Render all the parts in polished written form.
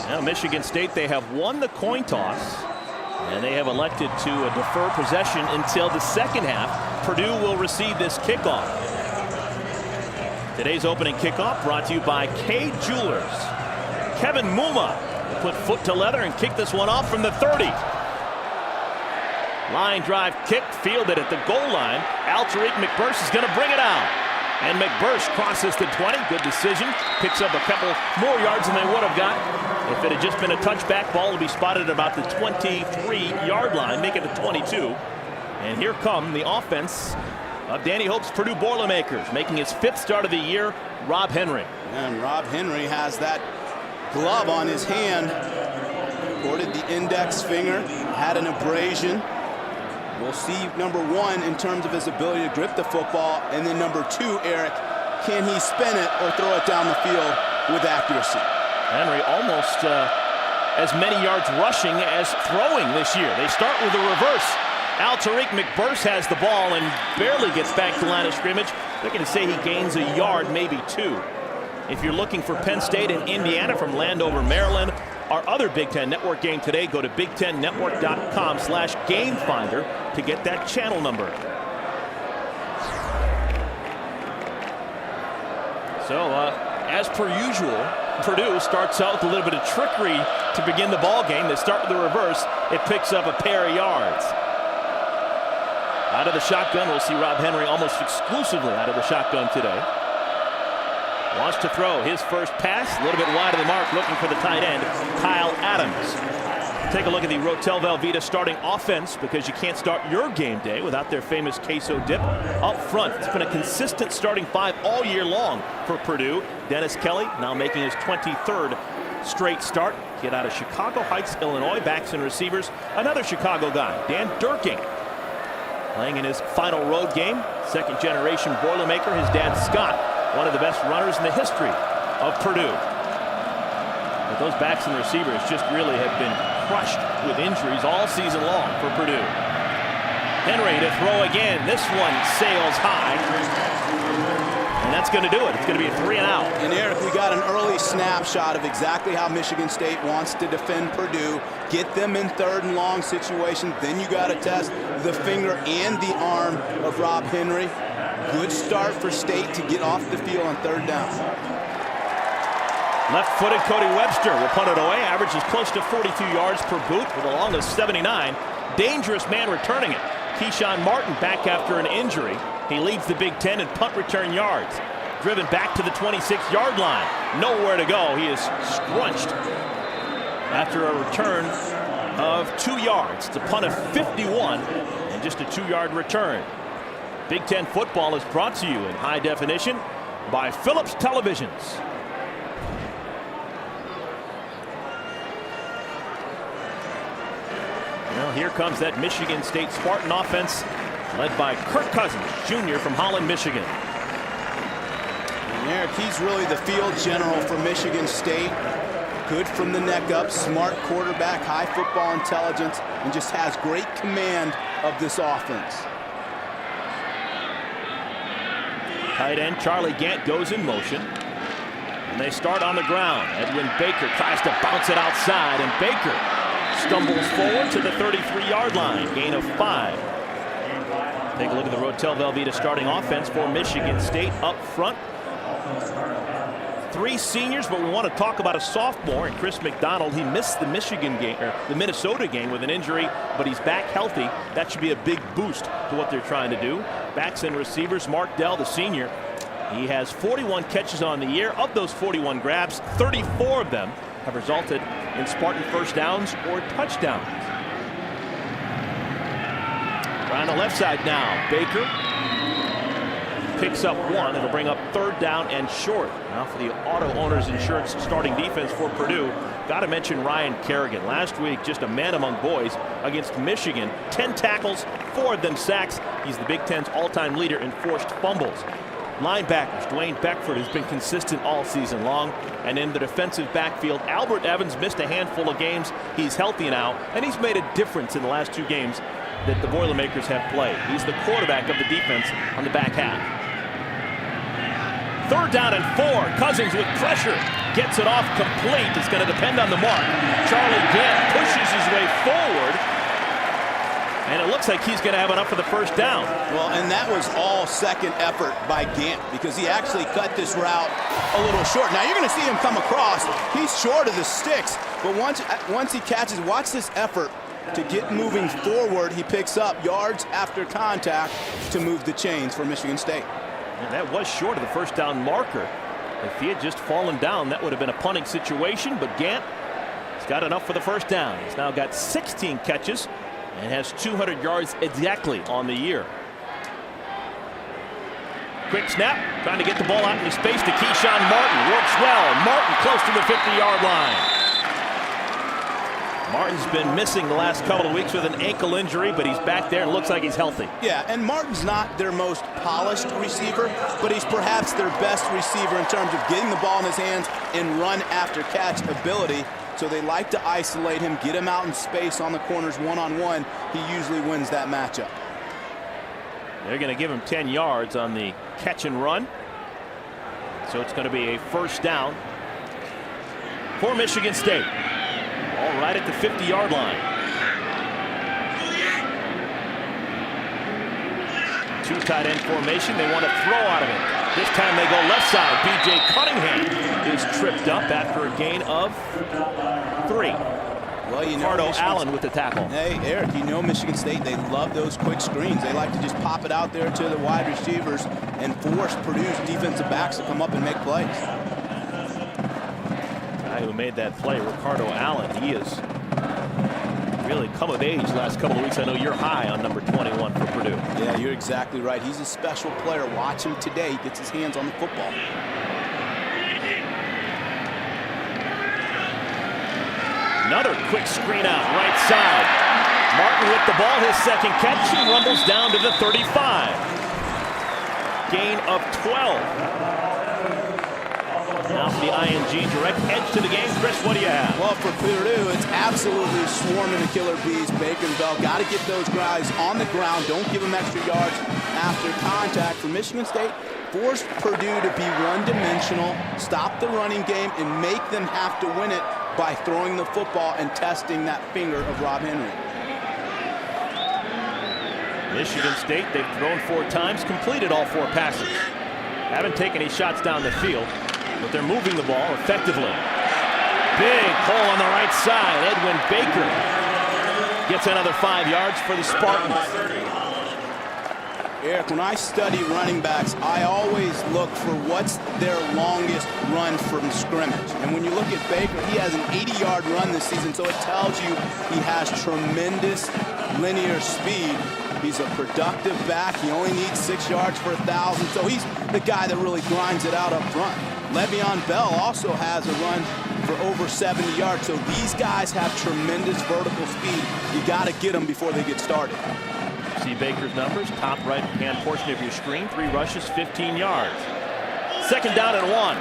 Now Michigan State, they have won the coin toss, and they have elected to defer possession until the second half. Purdue will receive this kickoff. Today's opening kickoff brought to you by K Jewelers. Kevin Muma will put foot to leather and kick this one off from the 30. Line drive kick, fielded at the goal line. Tariq McBurse is going to bring it out. And McBurse crosses the 20. Good decision. Picks up a couple more yards than they would have got if it had just been a touchback ball. Will be spotted at about the 23-yard line, make it a 22. And here come the offense of Danny Hope's Purdue Boilermakers, making his 5th start of the year, Rob Henry. And Rob Henry has that glove on his hand. Recorded the index finger, had an abrasion. We'll see number 1 in terms of his ability to grip the football, and then number 2, Eric, can he spin it or throw it down the field with accuracy? Henry almost as many yards rushing as throwing this year. They start with a reverse. Tariq McBurse has the ball and barely gets back to line of scrimmage. They're going to say he gains a yard, maybe 2. If you're looking for Penn State and Indiana from Landover, Maryland, our other Big Ten Network game today, go to big10network.com/gamefinder to get that channel number. So, as per usual, Purdue starts out with a little bit of trickery to begin the ball game. They start with the reverse. It picks up a pair of yards. Out of the shotgun, we'll see Rob Henry almost exclusively out of the shotgun today. Wants to throw his first pass, a little bit wide of the mark, looking for the tight end, Kyle Adams. Take a look at the Rotel Velveeta starting offense, because you can't start your game day without their famous queso dip. Up front, it's been a consistent starting 5 all year long for Purdue. Dennis Kelly now making his 23rd straight start. Kid out of Chicago Heights, Illinois. Backs and receivers, another Chicago guy, Dan Durking, playing in his final road game. Second generation Boilermaker, his dad Scott, one of the best runners in the history of Purdue. But those backs and receivers just really have been crushed with injuries all season long for Purdue. Henry to throw again. This one sails high. And that's going to do it. It's going to be a 3 and out. And Eric, we got an early snapshot of exactly how Michigan State wants to defend Purdue. Get them in 3rd and long situations. Then you got to test the finger and the arm of Rob Henry. Good start for State to get off the field on 3rd down. Left-footed Cody Webster will punt it away. Averages close to 42 yards per boot with a long of 79. Dangerous man returning it. Keyshawn Martin back after an injury. He leads the Big Ten in punt return yards. Driven back to the 26-yard line. Nowhere to go. He is scrunched after a return of 2 yards. It's a punt of 51 and just a 2-yard return. Big Ten football is brought to you in high definition by Phillips Televisions. Well, here comes that Michigan State Spartan offense led by Kirk Cousins, Jr. from Holland, Michigan. And Eric, he's really the field general for Michigan State. Good from the neck up, smart quarterback, high football intelligence, and just has great command of this offense. Tight end Charlie Gant goes in motion. And they start on the ground. Edwin Baker tries to bounce it outside, and Baker stumbles forward to the 33-yard line. Gain of 5. Take a look at the Rotel Velveeta starting offense for Michigan State. Up front, 3 seniors, but we want to talk about a sophomore, and Chris McDonald. He missed the Michigan game, or the Minnesota game, with an injury, but he's back healthy. That should be a big boost to what they're trying to do. Backs and receivers, Mark Dell, the senior. He has 41 catches on the year. Of those 41 grabs, 34 of them have resulted in Spartan first downs or touchdowns. On the left side now, Baker picks up 1. It'll bring up 3rd down and short. Now for the Auto Owners Insurance starting defense for Purdue. Got to mention Ryan Kerrigan. Last week, just a man among boys against Michigan. 10 tackles, 4 of them sacks. He's the Big Ten's all-time leader in forced fumbles. Linebackers, Dwayne Beckford has been consistent all season long. And in the defensive backfield, Albert Evans missed a handful of games. He's healthy now, and he's made a difference in the last 2 games that the Boilermakers have played. He's the quarterback of the defense on the back half. 3rd down and 4. Cousins with pressure. gets it off complete. It's going to depend on the mark. Charlie Gant pushes his way forward, and it looks like he's going to have enough for the first down. Well, and that was all second effort by Gant because he actually cut this route a little short. Now you're going to see him come across. He's short of the sticks, but once he catches, watch this effort to get moving forward. He picks up yards after contact to move the chains for Michigan State. And that was short of the first down marker. If he had just fallen down, that would have been a punting situation, but Gant has got enough for the first down. He's now got 16 catches and has 200 yards exactly on the year. Quick snap, trying to get the ball out into space to Keyshawn Martin. Works well. Martin close to the 50-yard line. Martin's been missing the last couple of weeks with an ankle injury, but he's back there and looks like he's healthy. Yeah, and Martin's not their most polished receiver, but he's perhaps their best receiver in terms of getting the ball in his hands and run after catch ability. So they like to isolate him, get him out in space on the corners one-on-one. He usually wins that matchup. They're going to give him 10 yards on the catch and run. So it's going to be a first down for Michigan State. All right at the 50-yard line. Two tight end formation. They want to throw out of it. This time they go left side. B.J. Cunningham is tripped up after a gain of 3. Well, you know, Ricardo Allen with the tackle. Hey, Eric, you know Michigan State, they love those quick screens. They like to just pop it out there to the wide receivers and force Purdue's defensive backs to come up and make plays. The guy who made that play, Ricardo Allen, he has really come of age last couple of weeks. I know you're high on number 21 for Purdue. Yeah, you're exactly right. He's a special player. Watch him today. He gets his hands on the football. Another quick screen out, right side. Martin with the ball, his second catch. He rumbles down to the 35. Gain of 12. Now for the IMG direct edge to the game. Chris, what do you have? Well, for Purdue, it's absolutely swarming the killer bees. Baker and Bell got to get those guys on the ground. Don't give them extra yards after contact. For Michigan State, force Purdue to be one-dimensional, stop the running game, and make them have to win it by throwing the football and testing that finger of Rob Henry. Michigan State, they've thrown 4 times, completed all 4 passes. Haven't taken any shots down the field, but they're moving the ball effectively. Big hole on the right side. Edwin Baker gets another 5 yards for the Spartans. Eric, when I study running backs, I always look for what's their longest run from scrimmage. And when you look at Baker, he has an 80-yard run this season, so it tells you he has tremendous linear speed. He's a productive back. He only needs 6 yards for 1,000, so he's the guy that really grinds it out up front. Le'Veon Bell also has a run for over 70 yards, so these guys have tremendous vertical speed. You got to get them before they get started. See Baker's numbers, top right-hand portion of your screen, 3 rushes, 15 yards. Second down and 1.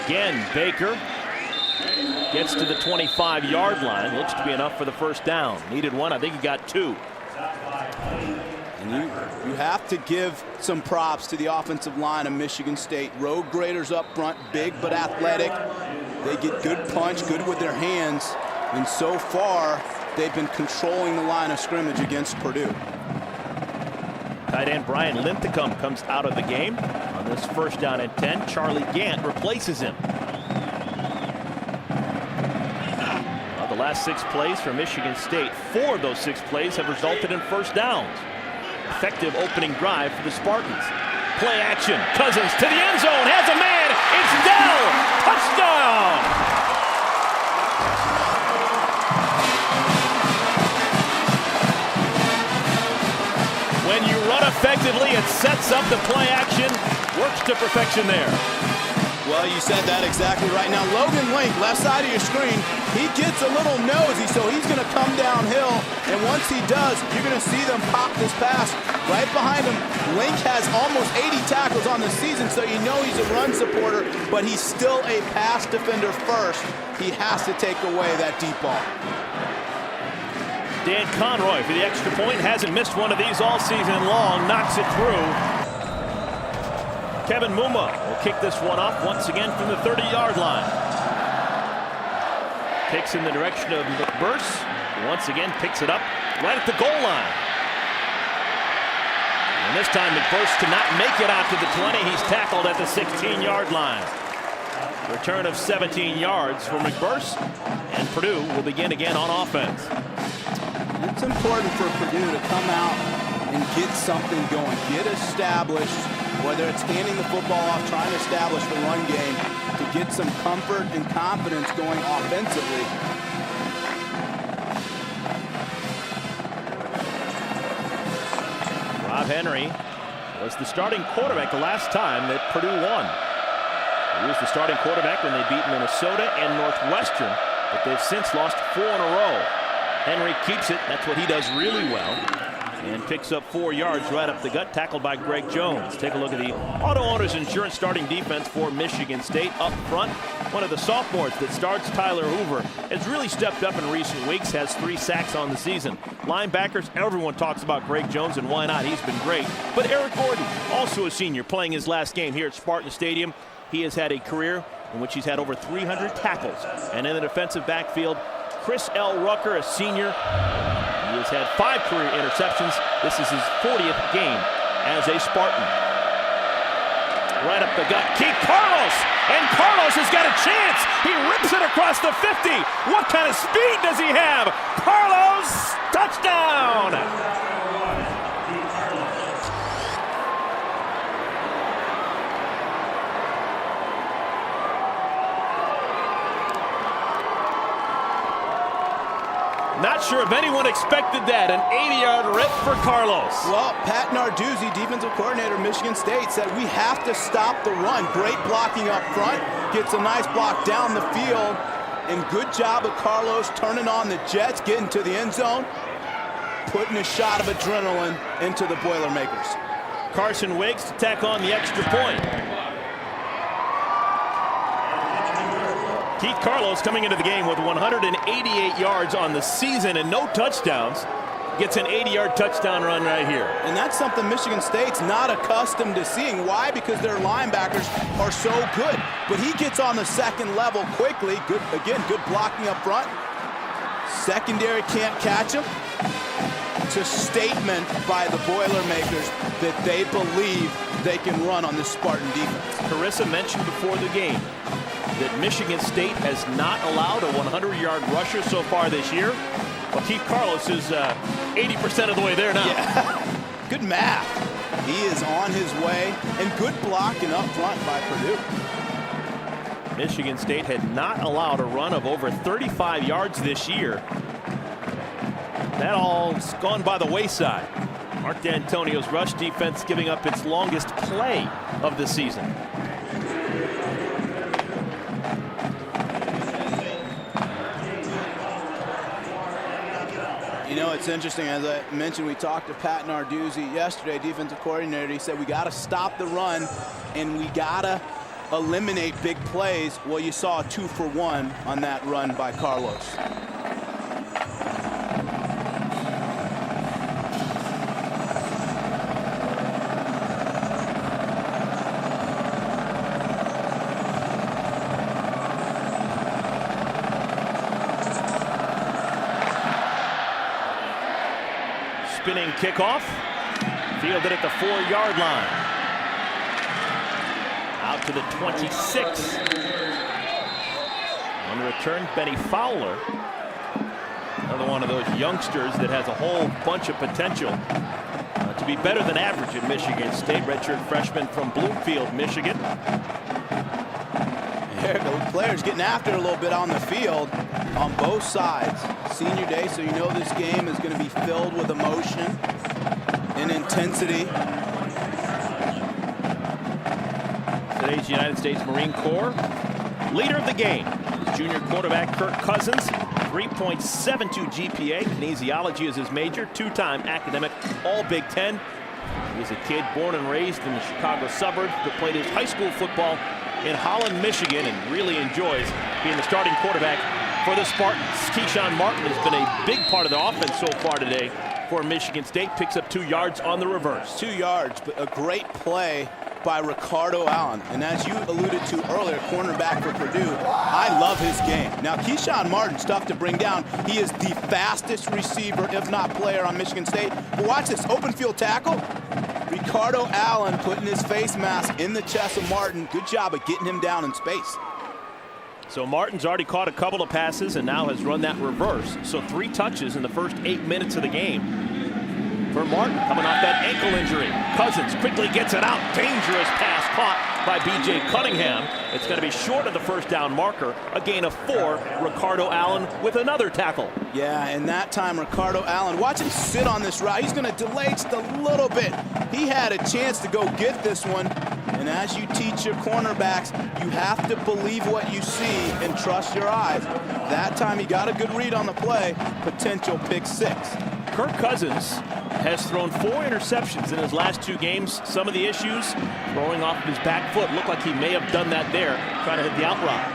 Again, Baker gets to the 25-yard line. Looks to be enough for the first down. Needed 1, I think he got 2. And you have to give some props to the offensive line of Michigan State. Road graders up front, big but athletic. They get good punch, good with their hands. And so far, they've been controlling the line of scrimmage against Purdue. Tight end Brian Linthicum comes out of the game on this first down and 10. Charlie Gant replaces him. The last 6 plays for Michigan State, 4 of those 6 plays have resulted in first downs. Effective opening drive for the Spartans. Play action. Cousins to the end zone. Has a man. It's Dell. Touchdown. When you run effectively, it sets up the play action. Works to perfection there. Well, you said that exactly right. Now, Logan Link, left side of your screen, he gets a little nosy, so he's going to come downhill. And once he does, you're going to see them pop this pass right behind him. Link has almost 80 tackles on the season, so you know he's a run supporter, but he's still a pass defender first. He has to take away that deep ball. Dan Conroy for the extra point. Hasn't missed one of these all season long. Knocks it through. Kevin Muma will kick this one off once again from the 30-yard line. Kicks in the direction of McBurse. Once again picks it up right at the goal line. And this time McBurse cannot make it out to the 20. He's tackled at the 16-yard line. Return of 17 yards for McBurse, and Purdue will begin again on offense. It's important for Purdue to come out and get something going, get established, whether it's handing the football off, trying to establish the run game, to get some comfort and confidence going offensively. Rob Henry was the starting quarterback the last time that Purdue won. He was the starting quarterback when they beat Minnesota and Northwestern, but they've since lost 4 in a row. Henry keeps it. That's what he does really well. And picks up 4 yards right up the gut, tackled by Greg Jones. Take a look at the Auto Owners Insurance starting defense for Michigan State. Up front, one of the sophomores that starts, Tyler Hoover, has really stepped up in recent weeks, has 3 sacks on the season. Linebackers, everyone talks about Greg Jones, and why not? He's been great. But Eric Gordon, also a senior, playing his last game here at Spartan Stadium. He has had a career in which he's had over 300 tackles. And in the defensive backfield, Chris L. Rucker, a senior. He has had 5 career interceptions. This is his 40th game as a Spartan. Right up the gut, Keith Carlos! And Carlos has got a chance! He rips it across the 50! What kind of speed does he have? Carlos, touchdown! Not sure if anyone expected that. An 80-yard rip for Carlos. Well, Pat Narduzzi, defensive coordinator, Michigan State, said we have to stop the run. Great blocking up front. Gets a nice block down the field. And good job of Carlos turning on the Jets, getting to the end zone, putting a shot of adrenaline into the Boilermakers. Carson Wiggs to tack on the extra point. Keith Carlos coming into the game with 188 yards on the season and no touchdowns. Gets an 80-yard touchdown run right here. And that's something Michigan State's not accustomed to seeing. Why? Because their linebackers are so good. But he gets on the second level quickly. Good, again, good blocking up front. Secondary can't catch him. It's a statement by the Boilermakers that they believe they can run on this Spartan defense. Carissa mentioned before the game that Michigan State has not allowed a 100-yard rusher so far this year. Well, Keith Carlos is 80% of the way there now. Yeah. Good math. He is on his way, and good blocking up front by Purdue. Michigan State had not allowed a run of over 35 yards this year. That all's gone by the wayside. Mark D'Antonio's rush defense giving up its longest play of the season. You know, it's interesting, as I mentioned, we talked to Pat Narduzzi yesterday, defensive coordinator. He said we got to stop the run and we got to eliminate big plays. Well, you saw a 2-for-1 on that run by Carlos. Spinning kickoff, fielded at the 4-yard line. Out to the 26. On the return, Benny Fowler. Another one of those youngsters that has a whole bunch of potential to be better than average at Michigan State. Redshirt freshman from Bloomfield, Michigan. There, the players getting after it a little bit on the field on both sides. Senior day, so you know this game is going to be filled with emotion and intensity. Today's United States Marine Corps leader of the game, junior quarterback Kirk Cousins, 3.72 GPA. Kinesiology is his major, 2-time academic All-Big Ten. He was a kid born and raised in the Chicago suburbs, but played his high school football in Holland, Michigan, and really enjoys being the starting quarterback for the Spartans. Keyshawn Martin has been a big part of the offense so far today for Michigan State. Picks up 2 yards on the reverse. 2 yards, but a great play by Ricardo Allen. And as you alluded to earlier, cornerback for Purdue, I love his game. Now, Keyshawn Martin's tough to bring down. He is the fastest receiver, if not player, on Michigan State. But watch this, open field tackle. Ricardo Allen putting his face mask in the chest of Martin. Good job of getting him down in space. So Martin's already caught a couple of passes and now has run that reverse. So 3 touches in the first 8 minutes of the game for Martin, coming off that ankle injury. Cousins quickly gets it out. Dangerous pass caught by B.J. Cunningham. It's going to be short of the first down marker. A gain of 4. Ricardo Allen with another tackle. Yeah, and that time Ricardo Allen, watch him sit on this route. He's going to delay just a little bit. He had a chance to go get this one. And as you teach your cornerbacks, you have to believe what you see and trust your eyes. That time he got a good read on the play. Potential pick 6. Kirk Cousins has thrown 4 interceptions in his last 2 games. Some of the issues, throwing off his back foot. Looked like he may have done that there, trying to hit the out route.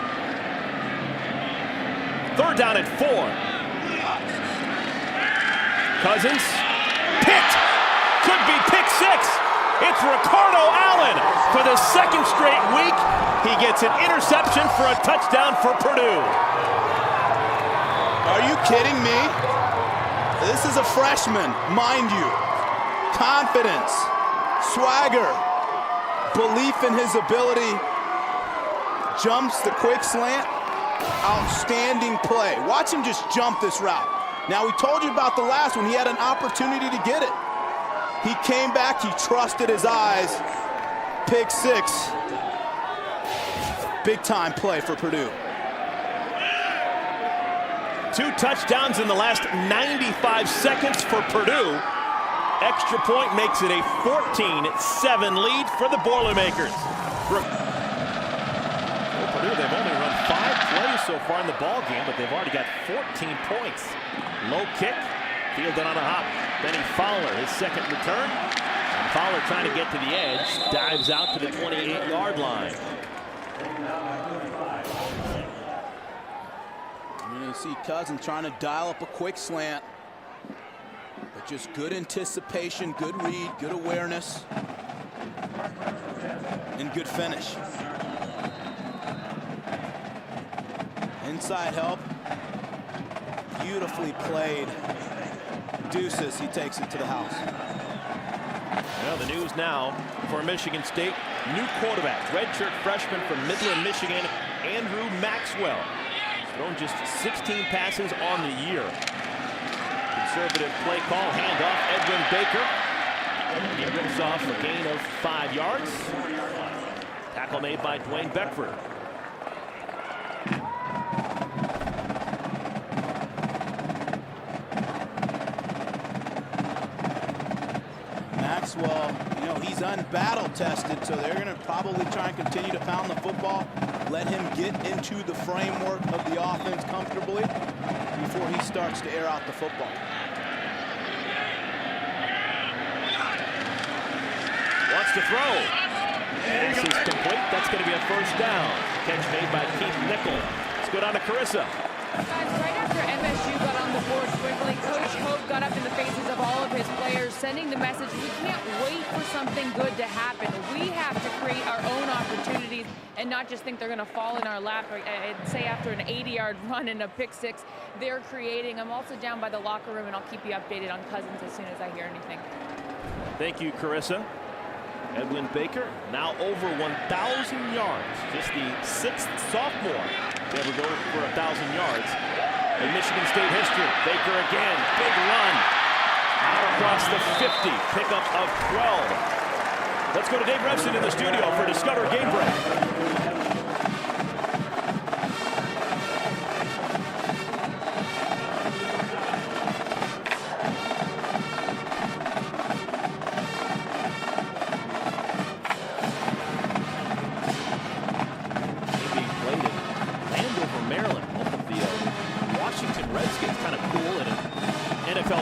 3rd down at 4. Cousins, picked. Could be pick 6. It's Ricardo Allen for the 2nd straight week. He gets an interception for a touchdown for Purdue. Are you kidding me? This is a freshman, mind you. Confidence, swagger, belief in his ability. Jumps the quick slant. Outstanding play. Watch him just jump this route. Now, we told you about the last one. He had an opportunity to get it. He came back, he trusted his eyes. Pick 6. Big time play for Purdue. 2 touchdowns in the last 95 seconds for Purdue. Extra point makes it a 14-7 lead for the Boilermakers. For Purdue, they've only run 5 plays so far in the ball game, but they've already got 14 points. Low kick, fielded on a hop. Benny Fowler, his 2nd return. And Fowler trying to get to the edge, dives out to the 28-yard line. You see Cousins trying to dial up a quick slant. But just good anticipation, good read, good awareness, and good finish. Inside help. Beautifully played. Deuces, he takes it to the house. Well, the news now for Michigan State. New quarterback, redshirt freshman from Midland, Michigan, Andrew Maxwell. Thrown just 16 passes on the year. Conservative play call, handoff, Edwin Baker. He rips off a gain of 5 yards. Tackle made by Dwayne Beckford. Maxwell, you know, he's unbattle tested, so they're going to probably try and continue to pound the football, let him get into the framework of the offense comfortably before he starts to air out the football. Wants to throw. This is complete. That's going to be a 1st down. Catch made by Keith Nickel. Let's go down to Carissa. Right after MSU got on the board quickly, Coach Hope got up in the faces of all of his players, sending the message, we can't wait for something good to happen. We have to create our own opportunities and not just think they're going to fall in our lap. I'd say after an 80-yard run and a pick 6, they're creating. I'm also down by the locker room, and I'll keep you updated on Cousins as soon as I hear anything. Thank you, Carissa. Edwin Baker, now over 1,000 yards. Just the 6th sophomore to ever go for 1,000 yards in Michigan State history. Baker again, big run. Out across the 50, pickup of 12. Let's go to Dave Revson in the studio for Discover Game Break.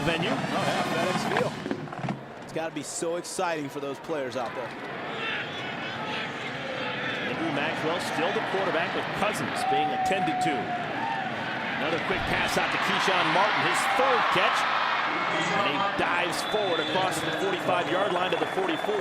Venue. Oh yeah, FedEx Field. It's got to be so exciting for those players out there. Andrew Maxwell still the quarterback with Cousins being attended to. Another quick pass out to Keyshawn Martin, his 3rd catch. And he dives forward across the 45-yard line to the 44.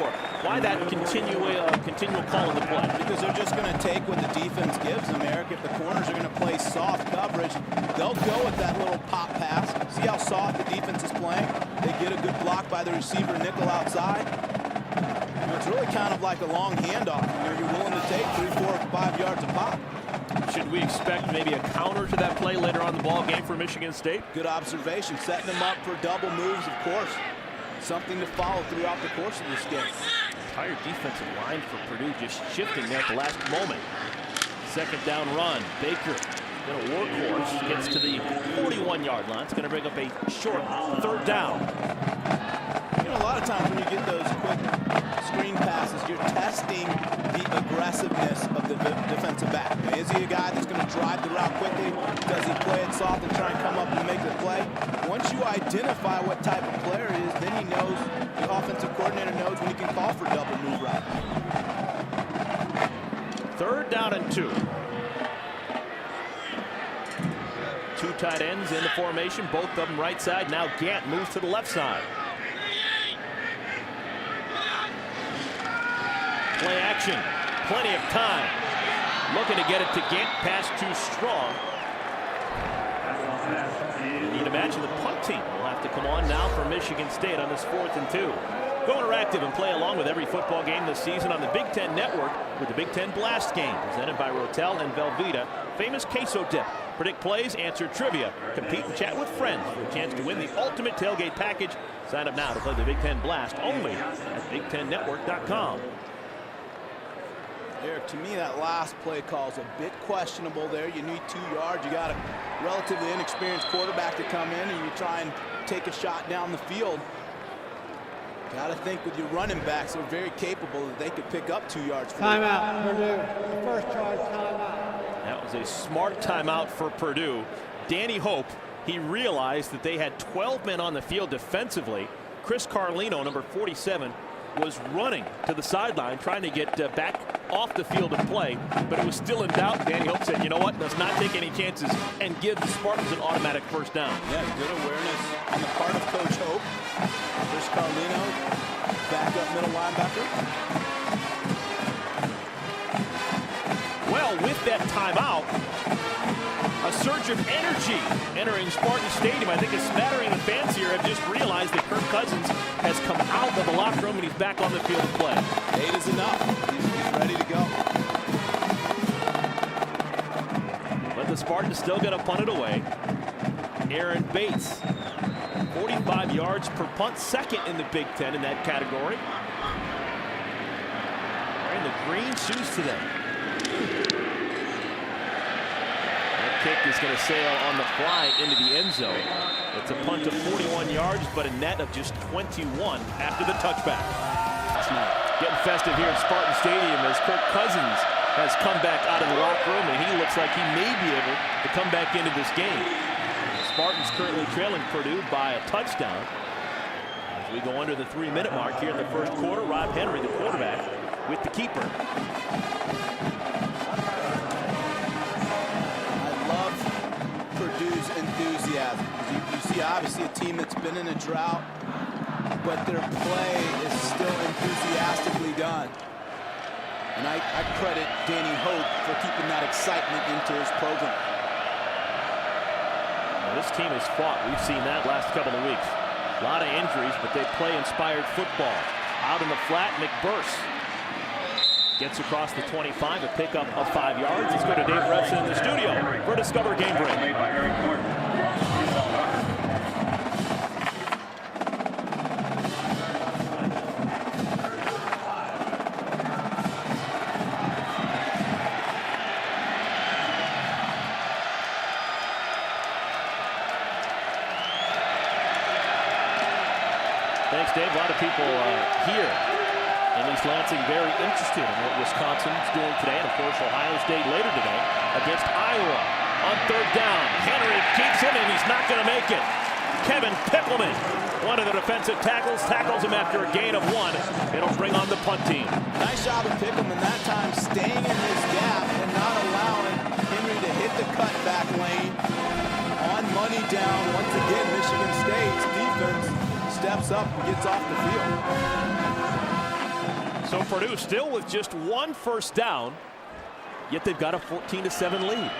Why that continual call in the play? Because they're just going to take what the defense gives them, Eric. If the corners are going to play soft coverage, they'll go with that little pop pass. See how soft the defense is playing? They get a good block by the receiver nickel outside. It's really kind of like a long handoff. You're willing to take 3, 4, 5 yards a pop. Should we expect maybe a counter to that play later on in the ball game for Michigan State? Good observation. Setting them up for double moves, of course. Something to follow throughout the course of this game. Entire defensive line for Purdue just shifting there at the last moment. Second down run. Baker, going to workhorse, gets to the 41-yard line. It's going to bring up a short third down. You know, a lot of times when you get those quick screen passes, you're testing the aggressiveness of the defensive back. Is he a guy that's going to drive the route quickly? Does he play it soft and try and come up and make the play? Once you identify what type of player it is, then he knows, the offensive coordinator knows when he can call for double move route. Third down and 2. Two tight ends in the formation, both of them right side. Now Gant moves to the left side. Play action, plenty of time. Looking to get it to Gant, pass too strong. You need to imagine the punt team will have to come on now for Michigan State on this 4th and 2. Go interactive and play along with every football game this season on the Big Ten Network with the Big Ten Blast Game, presented by Rotel and Velveeta. Famous queso dip. Predict plays, answer trivia, compete and chat with friends for a chance to win the ultimate tailgate package. Sign up now to play the Big Ten Blast only at BigTenNetwork.com. Eric, to me, that last play call is a bit questionable there. You need 2 yards. You got a relatively inexperienced quarterback to come in, and you try and take a shot down the field. Got to think with your running backs, they're very capable that they could pick up 2 yards. Timeout, Purdue. The first charge, timeout. That was a smart timeout for Purdue. Danny Hope, he realized that they had 12 men on the field defensively. Chris Carlino, number 47, was running to the sideline trying to get back off the field and play, but it was still in doubt. Danny Hope said, you know what, let's not take any chances and give the Spartans an automatic first down. Yeah, good awareness on the part of Coach Hope. Chris Carlino, backup middle linebacker. Well, with that timeout, a surge of energy entering Spartan Stadium. I think a smattering of fans here have just realized that Kirk Cousins has come out of the locker room and he's back on the field to play. 8 is enough. He's ready to go. But the Spartans still got to punt it away. Aaron Bates, 45 yards per punt, second in the Big Ten in that category. Wearing the green shoes today. Kick is going to sail on the fly into the end zone. It's a punt of 41 yards, but a net of just 21 after the touchback. Getting festive here at Spartan Stadium as Kirk Cousins has come back out of the locker room, and he looks like he may be able to come back into this game. The Spartans currently trailing Purdue by a touchdown. As we go under the 3-minute mark here in the first quarter, Rob Henry, the quarterback, with the keeper. Purdue's enthusiasm. You see obviously a team that's been in a drought, but their play is still enthusiastically done. And I credit Danny Hope for keeping that excitement into his program. Well, this team has fought. We've seen that last couple of weeks. A lot of injuries, but they play inspired football. Out in the flat, McBurse gets across the 25, a pickup of 5 yards. Let's go to Dave Repson in the studio for Discover Game Break. Thanks, Dave. A lot of people here in East Lansing very interested in what Wisconsin's doing today, and of course Ohio State later today against Iowa. On third down, Henry keeps him, and he's not going to make it. Kevin Pickleman, one of the defensive tackles, tackles him after a gain of 1. It'll bring on the punt team. Nice job of Pickleman that time, staying in his gap and not allowing Henry to hit the cutback lane. On money down, once again, Michigan State's defense steps up and gets off the field. So Purdue still with just one first down, yet they've got a 14-7 lead.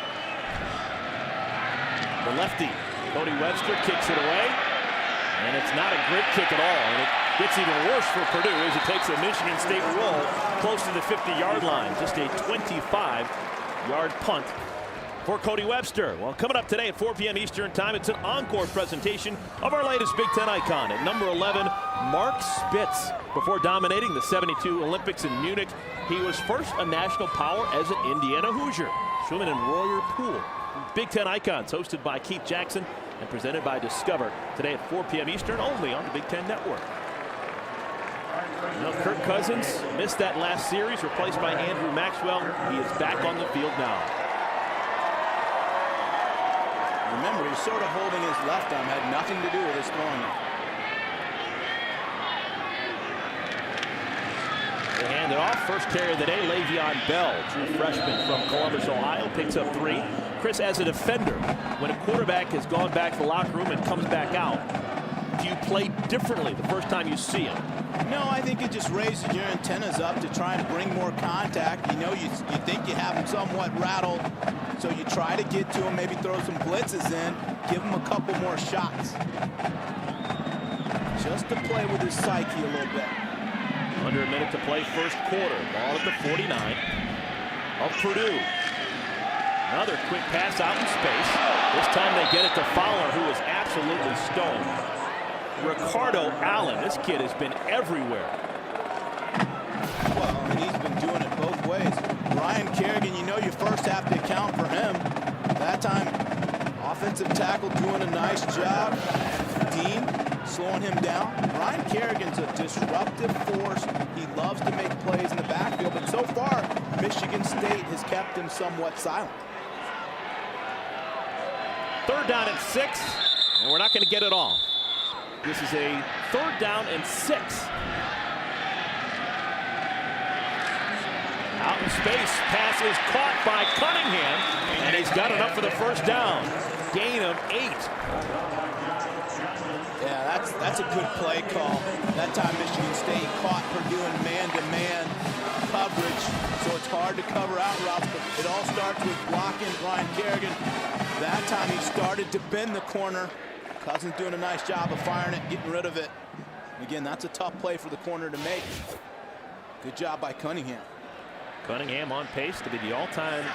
The lefty, Cody Webster, kicks it away, and it's not a great kick at all. And it gets even worse for Purdue as it takes a Michigan State roll close to the 50-yard line. Just a 25-yard punt for Cody Webster. Well, coming up today at 4 p.m. Eastern Time, it's an encore presentation of our latest Big Ten icon. At number 11, Mark Spitz. Before dominating the 72 Olympics in Munich, he was first a national power as an Indiana Hoosier, swimming in Royer Pool. Big Ten Icons, hosted by Keith Jackson and presented by Discover, today at 4 p.m. Eastern, only on the Big Ten Network. Now, Kirk Cousins missed that last series, replaced by Andrew Maxwell. He is back on the field now. Remember, he's sort of holding his left arm, had nothing to do with his throwing it. They hand it off. First carry of the day, Le'Veon Bell, true freshman from Columbus, Ohio, picks up 3. Chris, as a defender, when a quarterback has gone back to the locker room and comes back out, do you play differently the first time you see him? No, I think it just raises your antennas up to try and bring more contact. You know, you think you have him somewhat rattled, so you try to get to him, maybe throw some blitzes in, give him a couple more shots. Just to play with his psyche a little bit. Under a minute to play first quarter. Ball at the 49 of Purdue. Another quick pass out in space. This time they get it to Fowler, who is absolutely stoned. Ricardo Allen, this kid has been everywhere. Well, and he's been doing it both ways. Ryan Kerrigan, you know you first have to account for him. That time, offensive tackle doing a nice job. Dean slowing him down. Ryan Kerrigan's a disruptive force. He loves to make plays in the backfield, but so far, Michigan State has kept him somewhat silent. Third down and 6, and we're not going to get it off. This is a third down and 6. Out in space, pass is caught by Cunningham, and he's got enough for the first down. Gain of 8. Yeah, that's a good play call. That time Michigan State caught Purdue in man-to-man coverage, so it's hard to cover out routes, but it all starts with blocking Ryan Kerrigan. That time he started to bend the corner. Cousins doing a nice job of firing it, getting rid of it. Again, that's a tough play for the corner to make. Good job by Cunningham. Cunningham on pace to be the all-time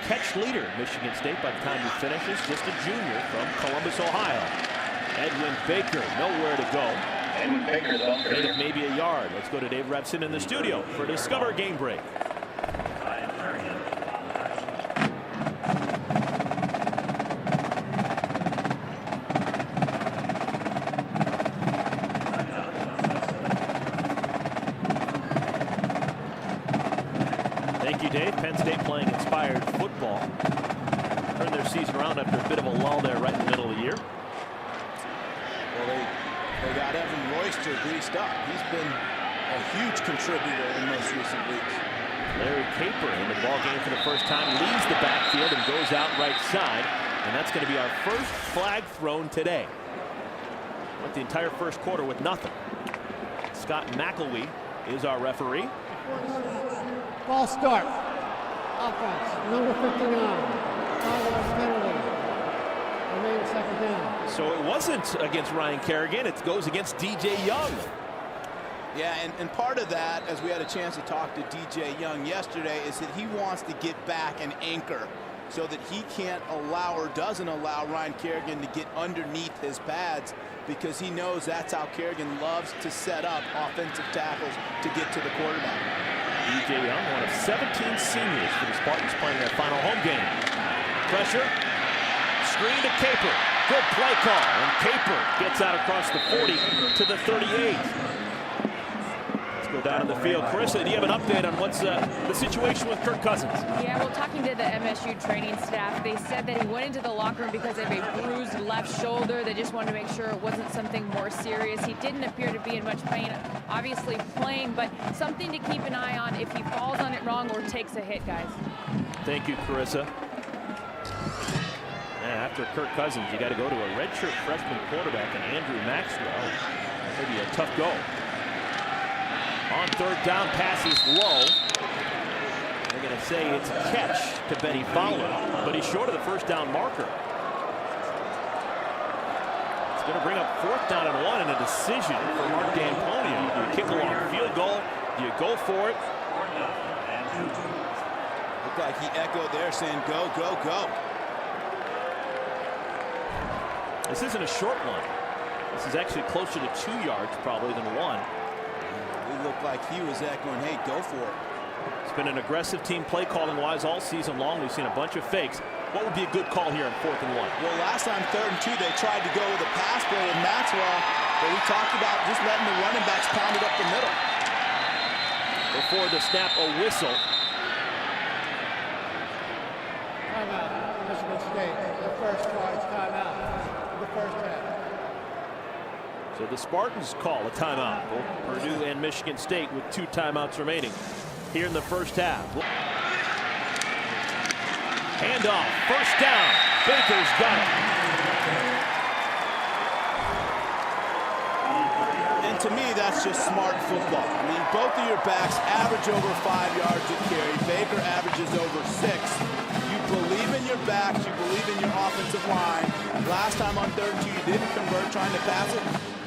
catch leader at Michigan State by the time he finishes. Just a junior from Columbus, Ohio. Edwin Baker, nowhere to go. Edwin Baker's on Gain of maybe a yard. Let's go to Dave Repson in the studio for Discover Game Break. Thank you, Dave. Penn State playing inspired football. Turned their season around after a bit of a lull there right in the middle of the year. Well, they got Evan Royster greased up. He's been a huge contributor in most recent weeks. Larry Caper in the ball game for the first time, leaves the backfield and goes out right side, and that's going to be our first flag thrown today. Went the entire first quarter with nothing. Scott McElwee is our referee. Ball start. Offense, number 59. 5-yard penalty. Remain second down. So it wasn't against Ryan Kerrigan, it goes against DJ Young. Yeah, and part of that, as we had a chance to talk to DJ Young yesterday, is that he wants to get back and anchor so that he can't allow or doesn't allow Ryan Kerrigan to get underneath his pads, because he knows that's how Kerrigan loves to set up offensive tackles to get to the quarterback. DJ Young, one of 17 seniors for the Spartans playing their final home game. Pressure, screen to Caper. Good play call, and Caper gets out across the 40 to the 38. Let's go down in the field. Carissa, do you have an update on what's the situation with Kirk Cousins? Yeah, well, talking to the MSU training staff, they said that he went into the locker room because of a bruised left shoulder. They just wanted to make sure it wasn't something more serious. He didn't appear to be in much pain, obviously playing, but something to keep an eye on if he falls on it wrong or takes a hit, guys. Thank you, Carissa. Yeah, after Kirk Cousins, you got to go to a redshirt freshman quarterback and Andrew Maxwell. Maybe a tough go. On third down, pass is low. They're going to say it's a catch to Benny Fowler, but he's short of the first down marker. It's going to bring up 4th down and 1 and a decision for Mark D'Antonio. Do you kick a long field goal? Do you go for it? Looked like he echoed there saying go, go, go. This isn't a short one. This is actually closer to 2 yards probably than 1. It looked like he was echoing, hey, go for it. It's been an aggressive team play calling wise all season long. We've seen a bunch of fakes. What would be a good call here on 4th and 1? Well, last time 3rd and 2, they tried to go with a pass play with Maxwell, but we talked about just letting the running backs pound it up the middle. Before the snap, a whistle. Timeout, Michigan State. The first charge, timeout. The first half. So the Spartans call a timeout. Both Purdue and Michigan State with 2 timeouts remaining here in the first half. Handoff, first down. Baker's got it. And to me, that's just smart football. I mean, both of your backs average over 5 yards a carry. Baker averages over 6. You believe in your backs. You believe in your offensive line. Last time on 3rd and 2, you didn't convert trying to pass it.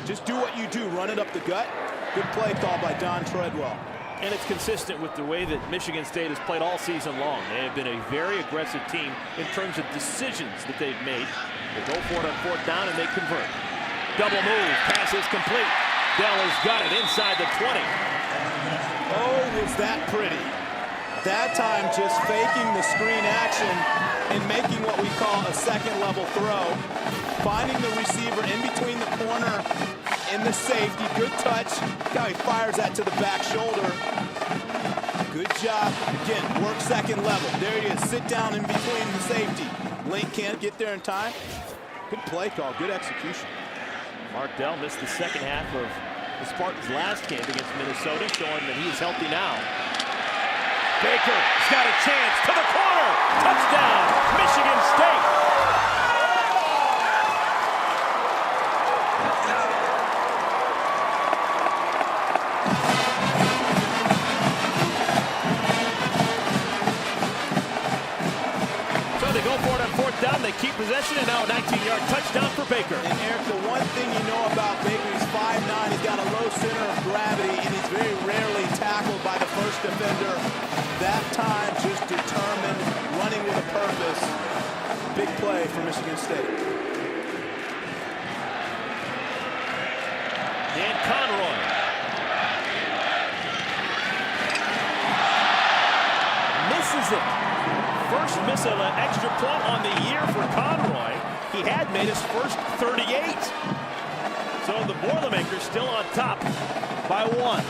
Just do what you do. Run it up the gut. Good play call by Don Treadwell. And it's consistent with the way that Michigan State has played all season long. They have been a very aggressive team in terms of decisions that they've made. They go for it on 4th down and they convert. Double move, pass is complete. Dell has got it inside the 20. Oh, was that pretty. That time just faking the screen action and making what we call a second level throw. Finding the receiver in between the corner and the safety. Good touch. Now he fires that to the back shoulder. Good job. Again, work second level. There he is. Sit down in between the safety. Link can't get there in time. Good play call. Good execution. Mark Dell missed the second half of the Spartans' last game against Minnesota, showing that he is healthy now. Baker's got a chance to the corner. Touchdown, Michigan State. So they go for it on 4th down. They keep possession, and now a 19-yard touchdown for Baker. And Eric, the one thing you know about Baker, he's 5'9", he's got a low center of gravity, and he's very rarely tackled by the first defender. That time, just determined, running with a purpose. Big play for Michigan State. Dan Conroy. Misses it. First miss of an extra point on the year for Conroy. He had made his first 38. So the Boilermakers still on top by 1.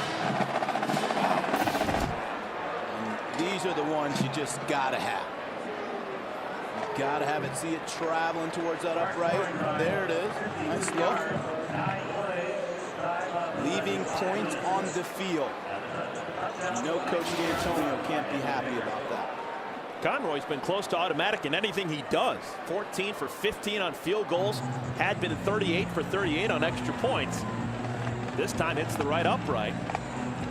These are the ones you just gotta have. You gotta have it. See it traveling towards that upright. There it is. Nice look. Leaving points on the field. You know Coach D'Antonio can't be happy about that. Conroy's been close to automatic in anything he does. 14 for 15 on field goals. Had been 38 for 38 on extra points. This time hits the right upright.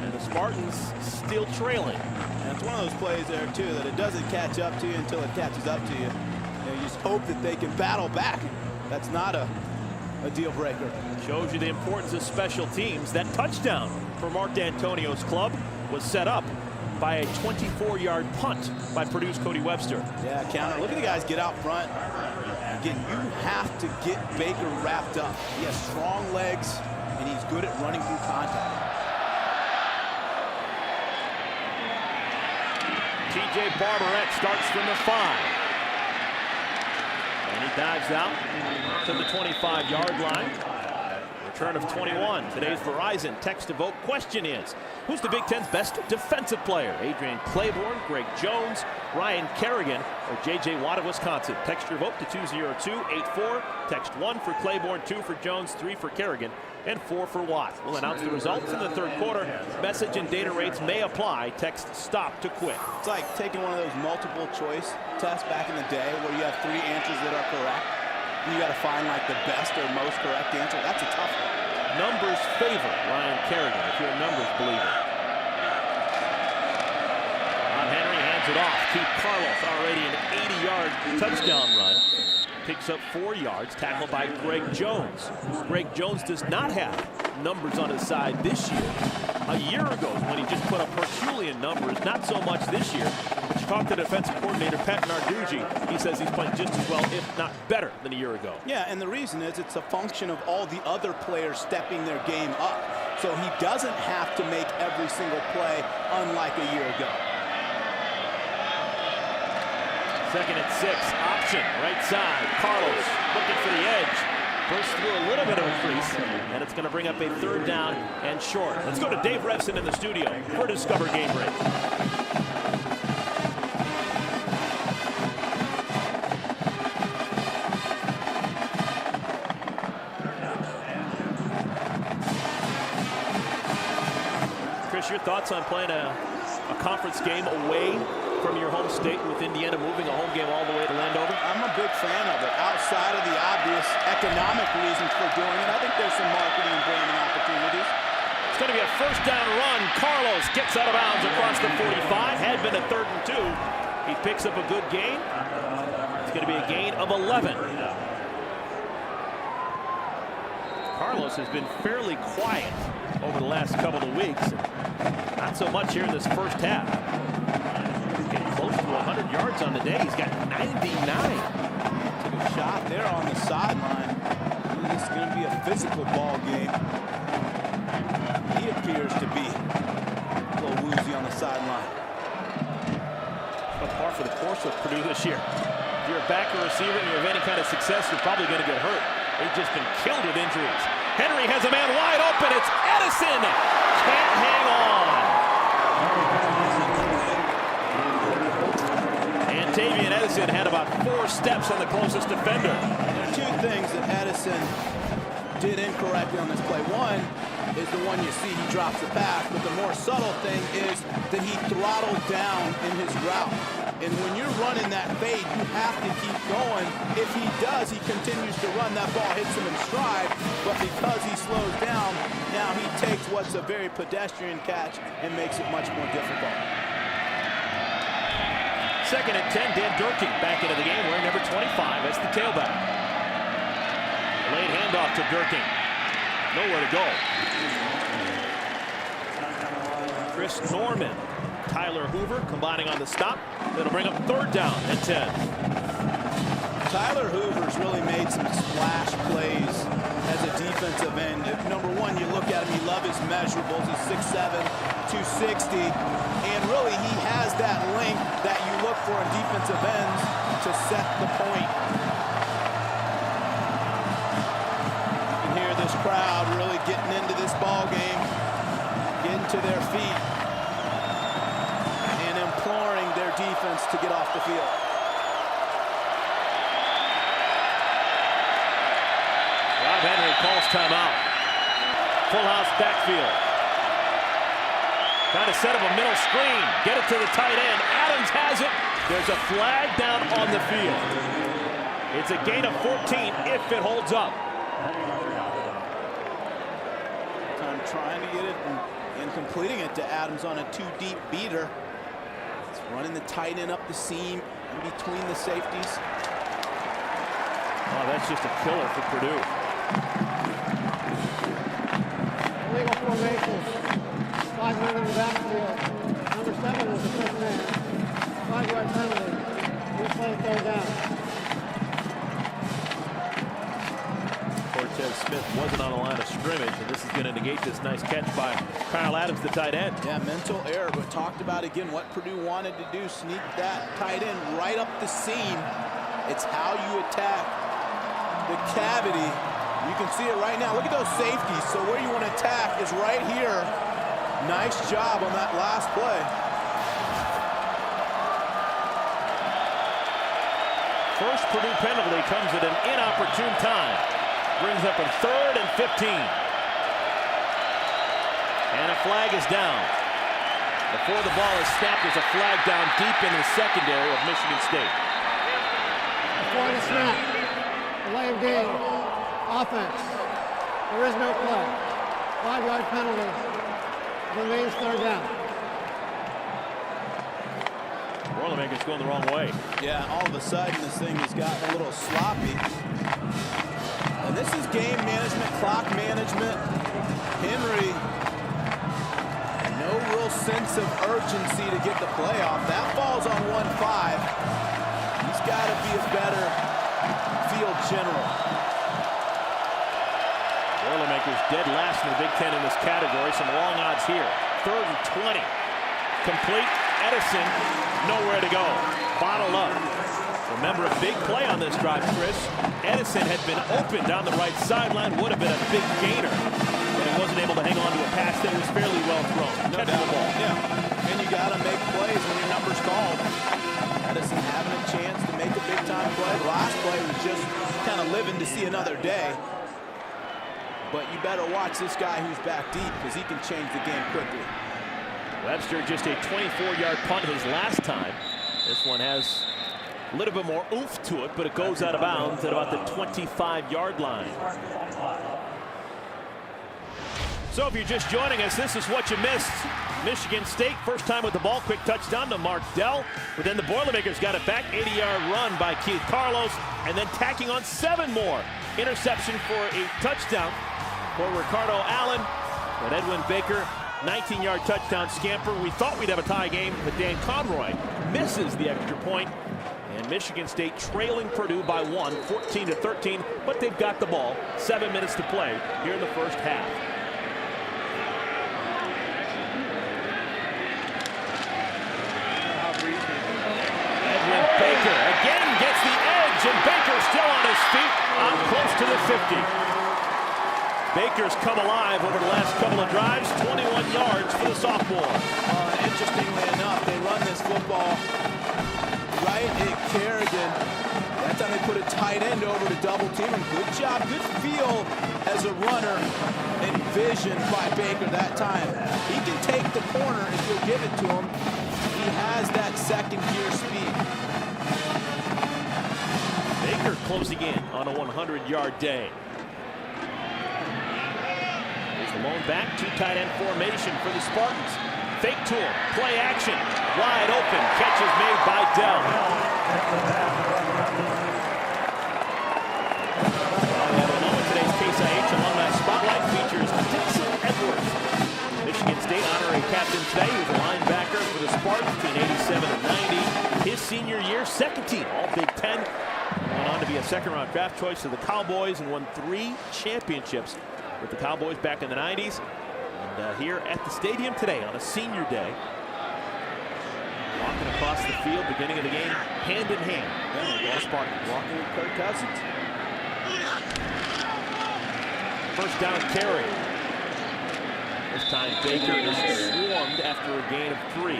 And the Spartans still trailing. And it's one of those plays there, too, that it doesn't catch up to you until it catches up to you. You just hope that they can battle back. That's not a deal breaker. Shows you the importance of special teams. That touchdown for Mark D'Antonio's club was set up by a 24-yard punt by Purdue's Cody Webster. Yeah, counter. Look at the guys get out front. Again, you have to get Baker wrapped up. He has strong legs, and he's good at running through contact. TJ Barbarette starts from the 5. And he dives out to the 25-yard line. Return of 21. Today's Verizon text to vote question is, who's the Big Ten's best defensive player? Adrian Claiborne, Greg Jones, Ryan Kerrigan, or J.J. Watt of Wisconsin? Text your vote to 20284. Text 1 for Claiborne, 2 for Jones, 3 for Kerrigan, and 4 for Watt. We'll announce the results in the third quarter. Message and data rates may apply. Text STOP to quit. It's like taking one of those multiple choice tests back in the day where you have 3 answers that are correct. You got to find like the best or most correct answer. That's a tough one. Numbers favor Ryan Kerrigan if you're a numbers believer. Henry hands it off to Carlos, already an 80-yard touchdown run. Picks up 4 yards, tackled by Greg Jones. Greg Jones does not have numbers on his side this year. A year ago when he just put up Herculean numbers, not so much this year. But you talk to defensive coordinator Pat Narduzzi, he says he's playing just as well, if not better, than a year ago. Yeah, and the reason is it's a function of all the other players stepping their game up. So he doesn't have to make every single play, unlike a year ago. Second and 6, option, right side. Carlos looking for the edge. Burst through a little bit of a crease, and it's going to bring up a third down and short. Let's go to Dave Revson in the studio for Discover Game Break. Chris, your thoughts on playing a conference game away from your home state, with Indiana moving a home game all the way to Landover? I'm a big fan of it. Outside of the obvious economic reasons for doing it, I think there's some marketing and branding opportunities. It's going to be a first down run. Carlos gets out of bounds across the 45. Had been a 3rd and 2. He picks up a good gain. It's going to be a gain of 11. Carlos has been fairly quiet over the last couple of weeks. Not so much here in this first half. Close to 100 yards on the day. He's got 99. Took a shot there on the sideline. This is going to be a physical ball game. He appears to be a little woozy on the sideline. But par for the course with Purdue this year. If you're a backer receiver and you have any kind of success, you're probably going to get hurt. They've just been killed with injuries. Henry has a man wide open. It's Edison. Can't hang on. Tavian Edison had about 4 steps on the closest defender. There are 2 things that Edison did incorrectly on this play. One is the one you see, he drops the pass, but the more subtle thing is that he throttled down in his route. And when you're running that fade, you have to keep going. If he does, he continues to run, that ball hits him in stride, but because he slows down, now he takes what's a very pedestrian catch and makes it much more difficult. Second and 10, Dan Durkin back into the game, wearing number 25 as the tailback. Late handoff to Durkin. Nowhere to go. Chris Norman, Tyler Hoover combining on the stop. That'll bring up 3rd down and 10. Tyler Hoover's really made some splash plays as a defensive end. Number one, you look at him, you love his measurables. He's 6'7", 260. And really, he has that length that you look for in defensive ends to set the point. You can hear this crowd really getting into this ball game, getting to their feet, and imploring their defense to get off the field. Henry calls timeout. Full house backfield. Trying to set up a middle screen. Get it to the tight end. Adams has it. There's a flag down on the field. It's a gain of 14 if it holds up. I'm trying to get it and completing it to Adams on a 2-deep beater. It's running the tight end up the seam in between the safeties. Oh, that's just a killer for Purdue. Illegal formation. 5 men in the backfield. Number 7 was the first man. 5-yard penalty. Replay 3rd down. Cortez Smith wasn't on the line of scrimmage, and this is going to negate this nice catch by Kyle Adams, the tight end. Yeah, mental error, but talked about again what Purdue wanted to do, sneak that tight end right up the seam. It's how you attack the cavity You can see it right now. Look at those safeties. So where you want to attack is right here. Nice job on that last play. First Purdue penalty comes at an inopportune time. Brings up a 3rd and 15. And a flag is down. Before the ball is snapped, there's a flag down deep in the secondary of Michigan State. Before the snap, delay of game, offense. There is no play. 5-yard penalty. Remains 3rd down. Boilermakers going the wrong way. Yeah, all of a sudden this thing has gotten a little sloppy. And this is game management, clock management. Henry, no real sense of urgency to get the play off. That falls on 1-5. He's got to be a better field general. Boilermakers dead last in the Big Ten in this category. Some long odds here. 3rd and 20. Complete. Edison, nowhere to go. Bottled up. Remember a big play on this drive, Chris. Edison had been open down the right sideline. Would have been a big gainer. But he wasn't able to hang on to a pass that was fairly well thrown. No doubt. The ball. Yeah. And you got to make plays when your number's called. Edison having a chance to make a big-time play. The last play was just kind of living to see another day. But you better watch this guy who's back deep because he can change the game quickly. Webster just a 24-yard punt his last time. This one has a little bit more oomph to it, but it goes out of bounds at about the 25-yard line. So if you're just joining us, this is what you missed. Michigan State, first time with the ball, quick touchdown to Mark Dell. But then the Boilermakers got it back, 80-yard run by Keith Carlos, and then tacking on 7 more. Interception for a touchdown for Ricardo Allen. But Edwin Baker, 19-yard touchdown scamper. We thought we'd have a tie game, but Dan Conroy misses the extra point. And Michigan State trailing Purdue by 1, 14-13, but they've got the ball. 7 minutes to play here in the first half. Edwin Baker again gets the edge, and Baker still on his feet, up close to the 50. Baker's come alive over the last couple of drives, 21 yards for the sophomore. Interestingly enough, they run this football right at Kerrigan. That time they put a tight end over to double team him. Good job, good feel as a runner and vision by Baker that time. He can take the corner if you'll give it to him. He has that second gear speed. Baker closing in on a 100-yard day. The lone back, 2 tight end formation for the Spartans. Fake to him, play action, wide open, catch is made by Dell. Along with today's Case IH Alumni Spotlight features Dixon Edwards. Michigan State honorary captain today, who's a linebacker for the Spartans between 87 and 90. His senior year, second team, all Big Ten. Went on to be a second-round draft choice of the Cowboys and won 3 championships with the Cowboys back in the 90s. And here at the stadium today on a senior day. Walking across the field, beginning of the game, hand in hand. Yeah, Spartans. Walking with Kirk Cousins. First down carry. This time Baker is swarmed after a gain of 3.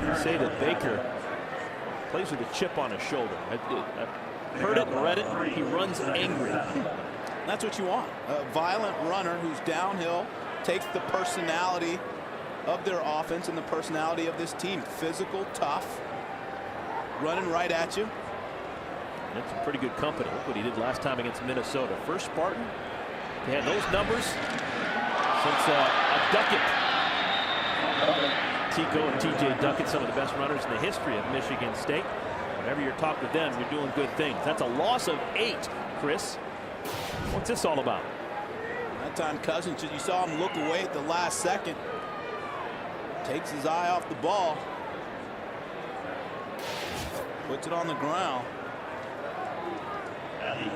You say that Baker plays with a chip on his shoulder. I heard it, read it. He runs angry. That's what you want. A violent runner who's downhill, takes the personality of their offense and the personality of this team. Physical, tough, running right at you. That's some pretty good company. Look what he did last time against Minnesota. First Spartan. They had those numbers since Duckett. Tico and TJ Duckett, some of the best runners in the history of Michigan State. Whenever you're talking with them, you're doing good things. That's a loss of 8, Chris. What's this all about? That time Cousins, you saw him look away at the last second. Takes his eye off the ball. Puts it on the ground. I'm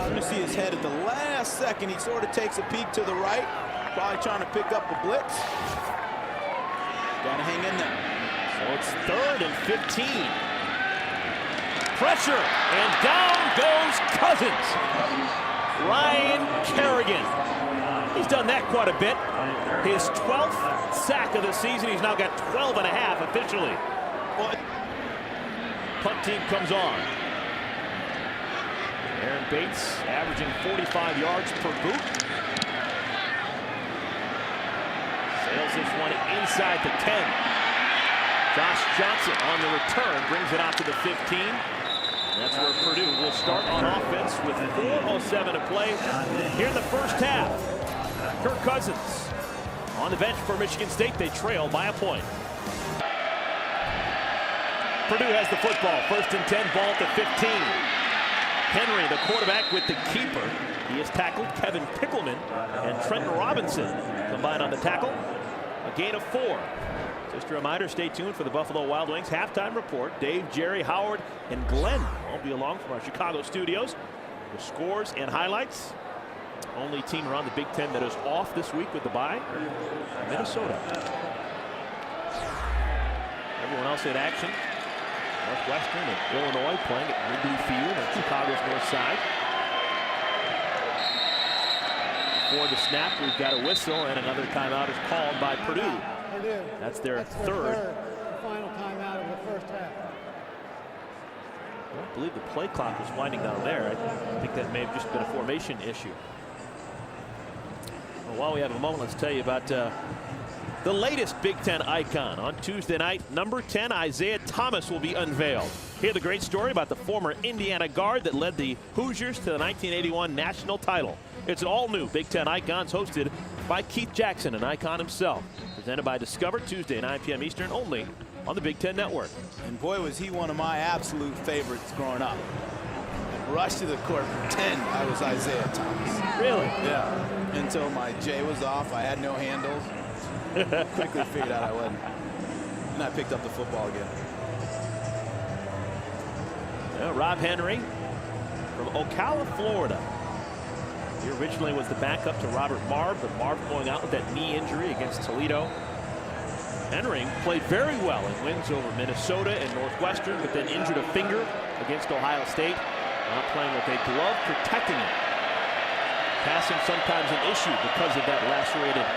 going to see his head at the last second. He sort of takes a peek to the right. Probably trying to pick up a blitz. Got to hang in there. So it's 3rd and 15. Pressure, and down goes Cousins. Ryan Kerrigan. He's done that quite a bit. His 12th sack of the season. He's now got 12 and a half officially. Punt team comes on. Aaron Bates averaging 45 yards per boot. Sails this one inside the 10. Josh Johnson on the return brings it out to the 15. And that's where Purdue will start on offense with 4:07 to play here in the first half. Kirk Cousins on the bench for Michigan State. They trail by a point. Purdue has the football. 1st and 10, ball at the 15. Henry, the quarterback, with the keeper. He has tackled Kevin Pickleman and Trenton Robinson combined on the tackle. A gain of 4. Just a reminder, stay tuned for the Buffalo Wild Wings halftime report. Dave, Jerry, Howard, and Glenn will be along from our Chicago studios with scores and highlights. Only team around the Big Ten that is off this week with the bye, Minnesota. Everyone else in action. Northwestern and Illinois playing at Wrigley Field on Chicago's north side. Before the snap, we've got a whistle, and another timeout is called by Purdue. That's their third. Final timeout of the first half. I don't believe the play clock was winding down there. I think that may have just been a formation issue. Well, while we have a moment, let's tell you about the latest Big Ten icon. On Tuesday night, number 10, Isaiah Thomas, will be unveiled. Hear the great story about the former Indiana guard that led the Hoosiers to the 1981 national title. It's an all-new Big Ten Icons hosted by Keith Jackson, an icon himself. Presented by Discover, Tuesday, 9 p.m. Eastern, only on the Big Ten Network. And boy, was he one of my absolute favorites growing up. Rushed to the court, pretend I was Isaiah Thomas. Really? Yeah. Until my J was off, I had no handles. Quickly figured out I wasn't. And I picked up the football again. Rob Henry from Ocala, Florida. He originally was the backup to Robert Marve, but Marve going out with that knee injury against Toledo. Henry played very well in wins over Minnesota and Northwestern, but then injured a finger against Ohio State. Not playing with a glove protecting it. Passing sometimes an issue because of that lacerated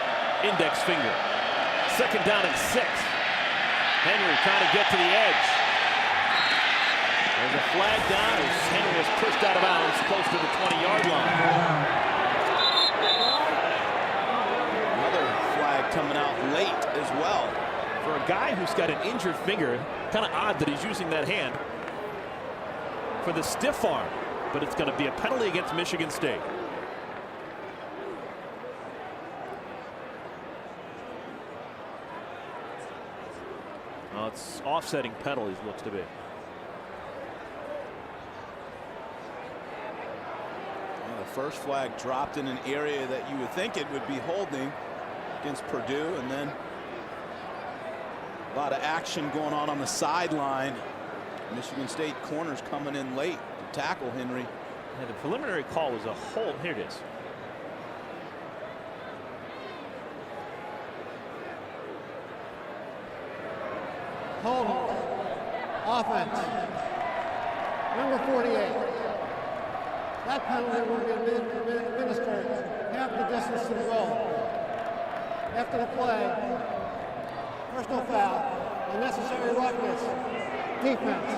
index finger. 2nd down and 6. Henry trying to get to the edge. There's a flag down as Henry is pushed out of bounds close to the 20-yard line. Another flag coming out late as well. For a guy who's got an injured finger, kind of odd that he's using that hand for the stiff arm, but it's going to be a penalty against Michigan State. Well, it's offsetting penalties, looks to be. First flag dropped in an area that you would think it would be holding against Purdue, and then a lot of action going on the sideline. Michigan State corners coming in late to tackle Henry. And the preliminary call was a hold. Here it is. Hold. Offense. Number 48. That penalty will be administered half the distance to the goal. After the play, personal foul, unnecessary roughness, defense.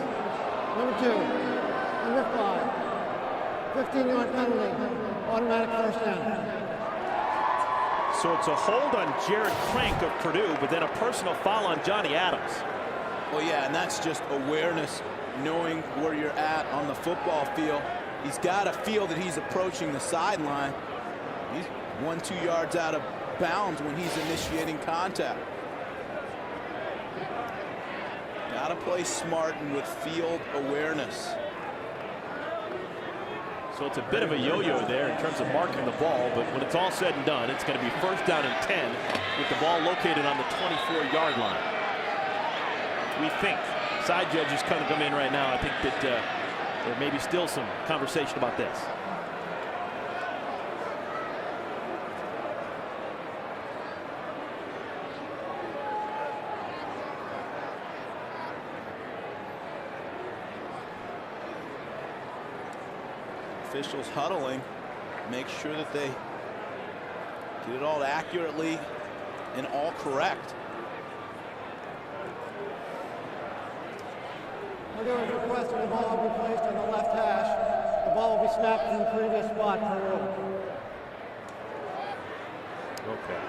Number 2, number 5, 15-yard penalty, automatic first down. So it's a hold on Jared Crank of Purdue, but then a personal foul on Johnny Adams. Well, yeah, and that's just awareness, knowing where you're at on the football field. He's got to feel that he's approaching the sideline. He's 1-2 yards out of bounds when he's initiating contact. Got to play smart and with field awareness. So it's a bit of a yo-yo there in terms of marking the ball, but when it's all said and done, it's going to be 1st down and 10 with the ball located on the 24-yard line. We think. Side judges kind of come in right now. I think that there may be still some conversation about this. Officials huddling, make sure that they get it all accurately and all correct. Purdue is requesting the ball will be placed on the left hash. The ball will be snapped from the previous spot per rule. Okay.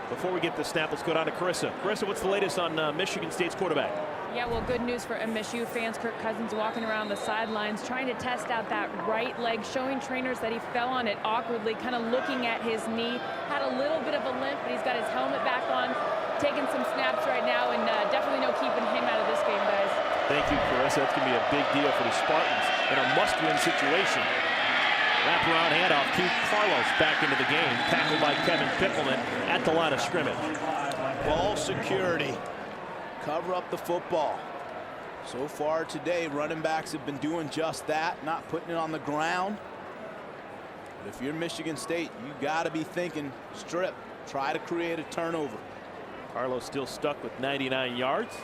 Before we get the snap, let's go down to Carissa. Carissa, what's the latest on Michigan State's quarterback? Yeah, well, good news for MSU fans. Kirk Cousins walking around the sidelines trying to test out that right leg, showing trainers that he fell on it awkwardly, kind of looking at his knee. Had a little bit of a limp, but he's got his helmet back on, taking some snaps right now, and definitely no keeping him out of this game, guys. Thank you, Carissa. That's going to be a big deal for the Spartans in a must-win situation. Wraparound handoff. Keith Carlos back into the game. Tackled by Kevin Pickleman at the line of scrimmage. Ball security. Cover up the football. So far today, running backs have been doing just that, not putting it on the ground. But if you're Michigan State, you got to be thinking strip. Try to create a turnover. Carlos still stuck with 99 yards.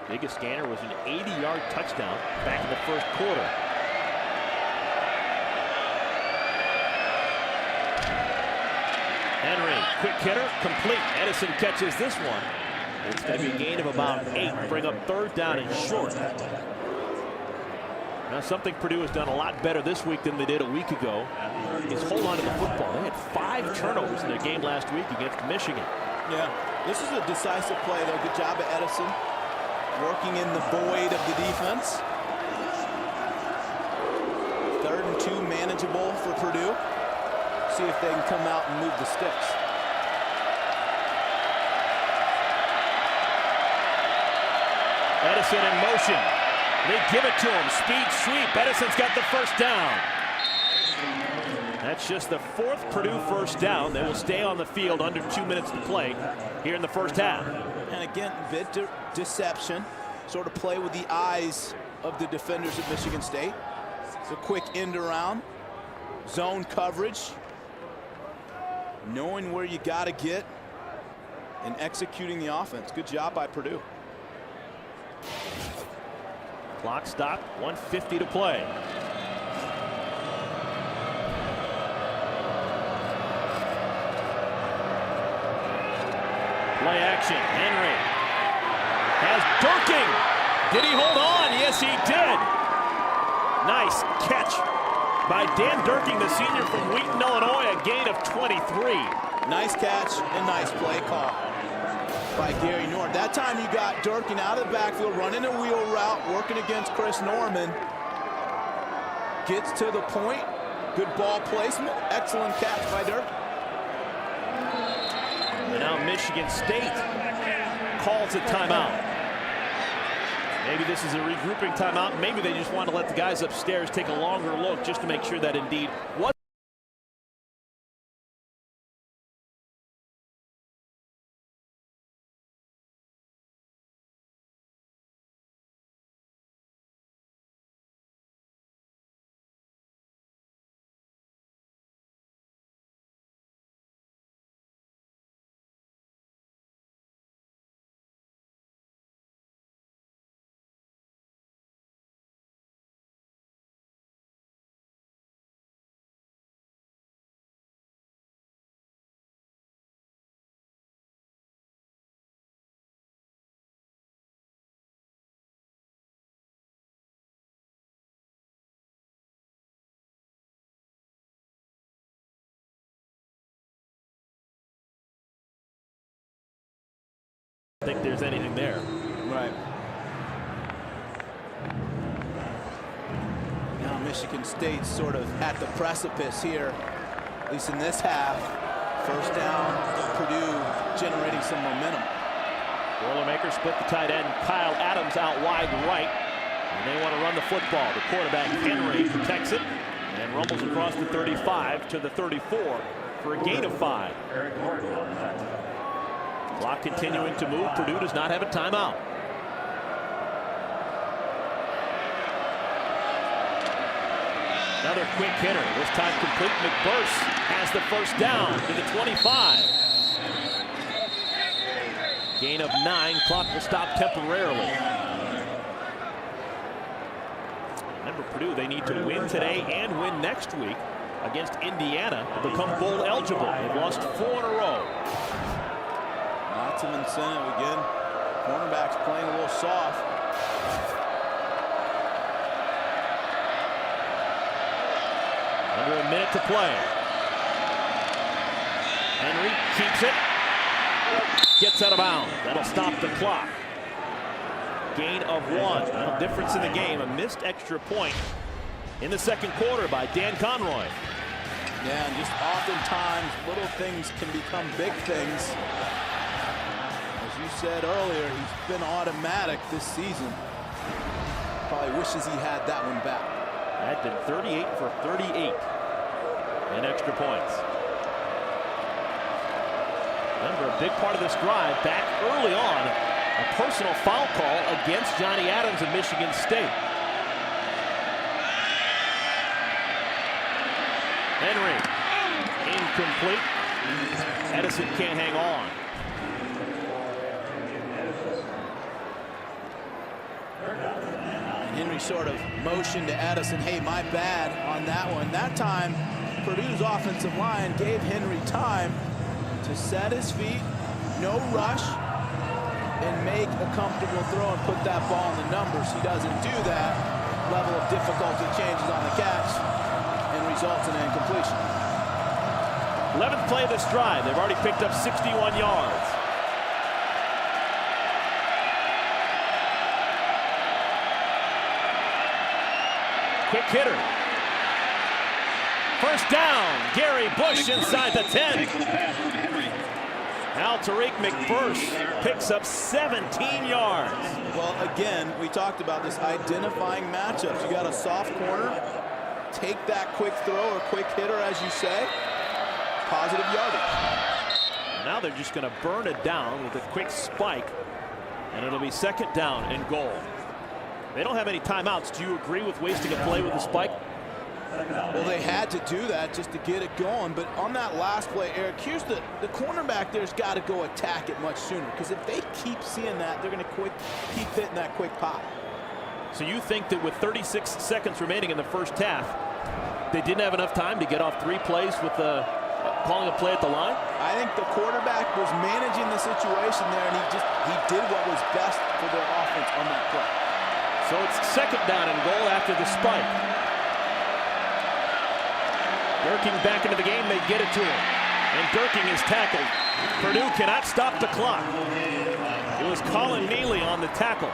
Biggest scanner was an 80-yard touchdown back in the first quarter. Henry, quick hitter, complete. Edison catches this one. It's going to be a gain of about 8. Bring up third down and short. Now, something Purdue has done a lot better this week than they did a week ago is hold on to the football. They had 5 turnovers in their game last week against Michigan. Yeah, this is a decisive play, though. Good job at Edison, working in the void of the defense. 3rd and 2, manageable for Purdue. See if they can come out and move the sticks. Edison in motion. They give it to him. Speed sweep. Edison's got the first down. That's just the 4th Purdue first down. They will stay on the field under 2 minutes to play here in the first half. And again, bit deception. Sort of play with the eyes of the defenders of Michigan State. It's a quick end around. Zone coverage. Knowing where you got to get and executing the offense. Good job by Purdue. Clock stopped, 1:50 to play. Play action, Henry has Durking. Did he hold on? Yes, he did. Nice catch by Dan Durking, the senior from Wheaton, Illinois, a gain of 23. Nice catch and nice play call by Gary Norton. That time you got Durkin out of the backfield, running a wheel route, working against Chris Norman. Gets to the point. Good ball placement. Excellent catch by Durkin. And now Michigan State calls a timeout. Maybe this is a regrouping timeout. Maybe they just want to let the guys upstairs take a longer look just to make sure that indeed what. I think there's anything there. Right. Now Michigan State sort of at the precipice here, at least in this half. First down, Purdue generating some momentum. Boilermakers split the tight end Kyle Adams out wide right. And they want to run the football. The quarterback Henry protects it and rumbles across the 35 to the 34 for a gain of 5. Clock continuing to move. Purdue does not have a timeout. Another quick hitter. This time complete. McBurst has the first down to the 25. Gain of 9. Clock will stop temporarily. Remember, Purdue, they need to win today and win next week against Indiana to become bowl eligible. They've lost 4 in a row. Lots of incentive again. Cornerbacks playing a little soft. Under a minute to play. Henry keeps it. Gets out of bounds. That'll stop the clock. Gain of 1. Little difference in the game. A missed extra point in the second quarter by Dan Conroy. Yeah, and just oftentimes little things can become big things. As you said earlier, he's been automatic this season. Probably wishes he had that one back. That did 38 for 38 in extra points. Remember, a big part of this drive back early on, a personal foul call against Johnny Adams of Michigan State. Henry, incomplete. Edison can't hang on. And Henry sort of motioned to Edison, hey, my bad on that one. That time, Purdue's offensive line gave Henry time to set his feet, no rush, and make a comfortable throw and put that ball in the numbers. He doesn't do that. Level of difficulty changes on the catch and results in an incompletion. 11th play of this drive. They've already picked up 61 yards. Quick hitter. First down. Gary Bush inside the 10. Now Tariq McPherson picks up 17 yards. Well, again, we talked about this identifying matchups. You got a soft corner, take that quick throw or quick hitter, as you say, positive yardage. Now they're just going to burn it down with a quick spike, and it'll be second down and goal. They don't have any timeouts. Do you agree with wasting a play with a spike? Well, they had to do that just to get it going. But on that last play, Eric, here's the cornerback there's got to go attack it much sooner. Because if they keep seeing that, they're going to keep hitting that quick pop. So you think that with 36 seconds remaining in the first half, they didn't have enough time to get off 3 plays with calling a play at the line? I think the quarterback was managing the situation there, and he did what was best for their offense on that play. So it's second down and goal after the spike. Durking back into the game, they get it to him. And Durking is tackled. Purdue cannot stop the clock. It was Colin Neely on the tackle.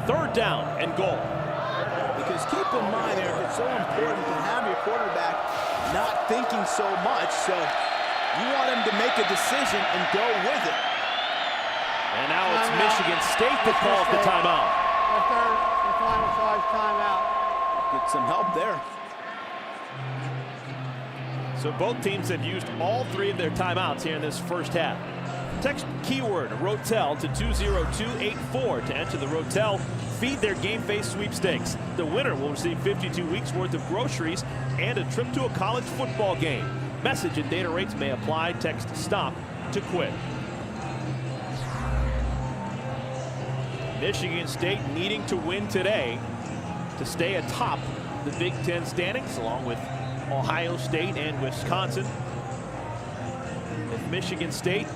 Third down and goal. Because keep in mind, Eric, it's so important to have your quarterback not thinking so much. So you want him to make a decision and go with it. And now it's Michigan State that calls the timeout. The final charge timeout. Get some help there. So both teams have used all 3 of their timeouts here in this first half. Text keyword Rotel to 20284 to enter the Rotel Feed Their Game Face sweepstakes. The winner will receive 52 weeks worth of groceries and a trip to a college football game. Message and data rates may apply. Text STOP to quit. Michigan State needing to win today to stay atop the Big Ten standings, along with Ohio State and Wisconsin. If Michigan State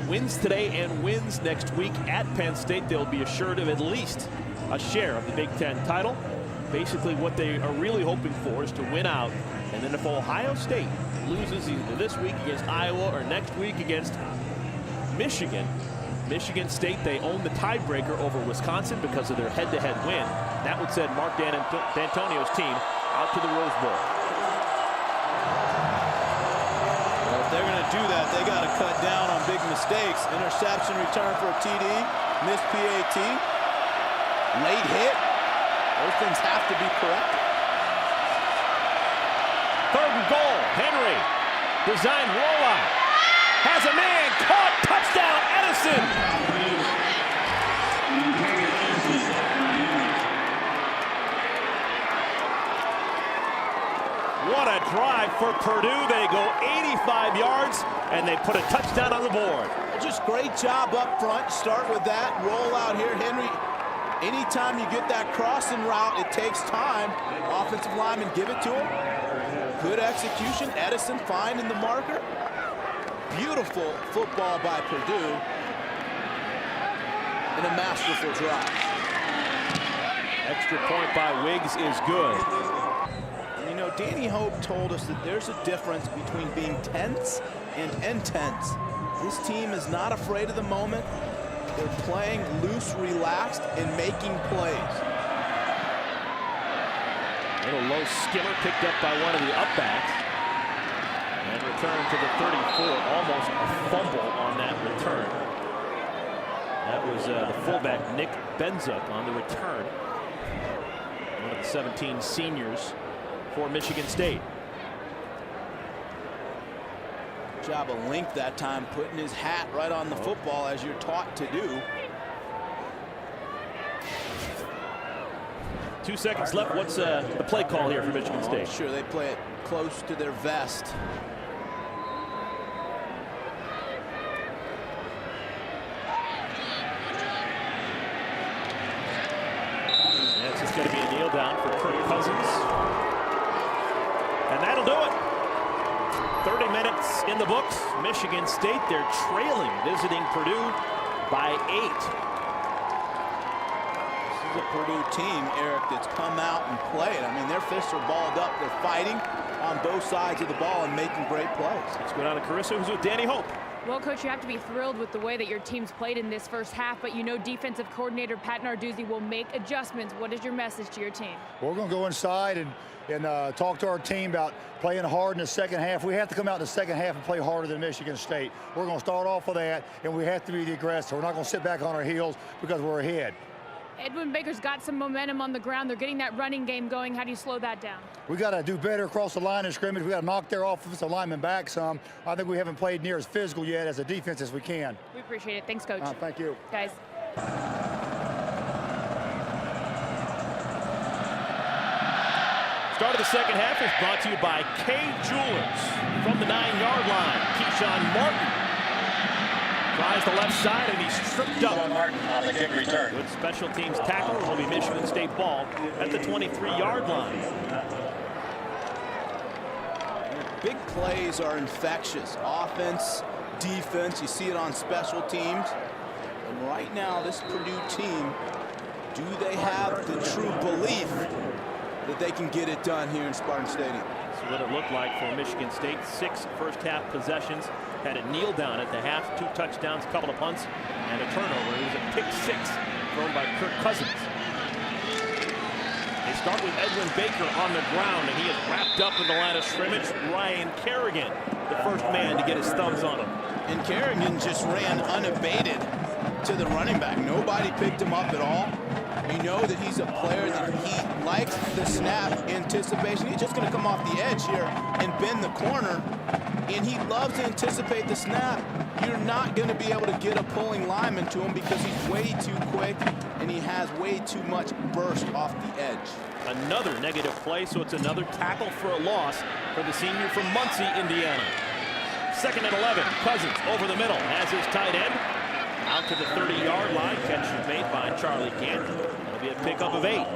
wins today and wins next week at Penn State, they'll be assured of at least a share of the Big Ten title. Basically, what they are really hoping for is to win out. And then if Ohio State loses either this week against Iowa or next week against Michigan State, they own the tiebreaker over Wisconsin because of their head-to-head win. That would send Mark D'Antonio's team out to the Rose Bowl. Well, if they're going to do that, they got to cut down on big mistakes. Interception return for a TD, missed PAT, late hit. Those things have to be corrected. Third and goal. Henry, design rollout. Has a man caught. Touchdown, Edison. What a drive for Purdue. They go 85 yards, and they put a touchdown on the board. Just great job up front. Start with that. Roll out here. Henry Anytime you get that crossing route, it takes time. Offensive linemen give it to him. Good execution. Edison finding the marker. Beautiful football by Purdue. And a masterful drive. Extra point by Wiggs is good. You know, Danny Hope told us that there's a difference between being tense and intense. This team is not afraid of the moment. They're playing loose, relaxed, and making plays. Little low skimmer picked up by one of the upbacks. And returned to the 34. Almost a fumble on that return. That was the fullback, Nick Benzuk, on the return. One of the 17 seniors for Michigan State. Job of Link that time, putting his hat right on the football as you're taught to do. 2 seconds left. What's the play call here for Michigan State? Sure, they play it close to their vest. It's just going to be a kneel down for Kirk Cousins. And that'll do it. 30 minutes in the books. Michigan State, they're trailing, visiting Purdue by 8. This is a Purdue team, Eric, that's come out and played. I mean, their fists are balled up. They're fighting on both sides of the ball and making great plays. Let's go down to Carissa, who's with Danny Hope. Well, Coach, you have to be thrilled with the way that your team's played in this first half, but you know defensive coordinator Pat Narduzzi will make adjustments. What is your message to your team? We're going to go inside and talk to our team about playing hard in the second half. We have to come out in the second half and play harder than Michigan State. We're going to start off with that, and we have to be the aggressor. We're not going to sit back on our heels because we're ahead. Edwin Baker's got some momentum on the ground. They're getting that running game going. How do you slow that down? We got to do better across the line of scrimmage. We got to knock their offensive linemen back some. I think we haven't played near as physical yet as a defense as we can. We appreciate it. Thanks, Coach. Thank you. Guys. Start of the second half is brought to you by K Jewelers. From the 9-yard line, Keyshawn Martin tries the left side, and he's tripped up. Martin on the kick return. Good special teams tackle. Will be Michigan State ball at the 23-yard line. Big plays are infectious. Offense, defense, you see it on special teams. And right now, this Purdue team, do they have the true belief that they can get it done here in Spartan Stadium? That's what it looked like for Michigan State. 6 first-half possessions. Had a kneel down at the half. 2 touchdowns, couple of punts, and a turnover. It was a pick 6 thrown by Kirk Cousins. They start with Edwin Baker on the ground, and he is wrapped up in the line of scrimmage. Ryan Kerrigan, the first man to get his thumbs on him. And Kerrigan just ran unabated to the running back. Nobody picked him up at all. You know that he's a player that he likes the snap anticipation. He's just going to come off the edge here and bend the corner, and he loves to anticipate the snap. You're not going to be able to get a pulling lineman to him because he's way too quick and he has way too much burst off the edge. Another negative play, so it's another tackle for a loss for the senior from Muncie, Indiana. 2nd and 11. Cousins over the middle has his tight end. Out to the 30-yard line. Catch made by Charlie Gant. That'll be a pickup of 8.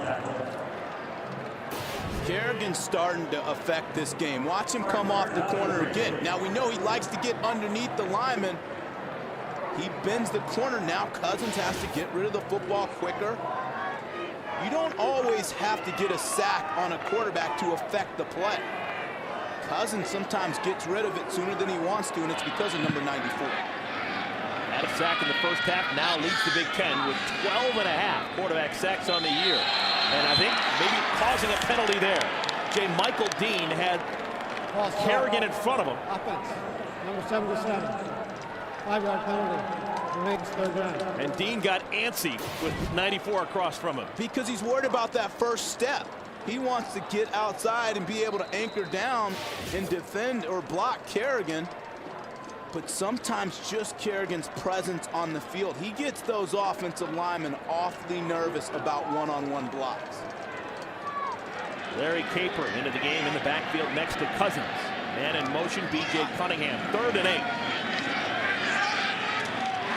Kerrigan's starting to affect this game. Watch him come off the corner again. Now we know he likes to get underneath the lineman. He bends the corner. Now Cousins has to get rid of the football quicker. You don't always have to get a sack on a quarterback to affect the play. Cousins sometimes gets rid of it sooner than he wants to, and it's because of number 94. Had a sack in the first half, now leads the Big Ten with 12.5 quarterback sacks on the year. And I think maybe causing a penalty there. J. Michael Dean had Kerrigan in front of him. Offense, number 77. 5-yard penalty. Remains 3rd down. And Dean got antsy with 94 across from him. Because he's worried about that first step. He wants to get outside and be able to anchor down and defend or block Kerrigan. But sometimes just Kerrigan's presence on the field, he gets those offensive linemen awfully nervous about one-on-one blocks. Larry Caper into the game in the backfield next to Cousins. Man in motion, B.J. Cunningham. 3rd and 8.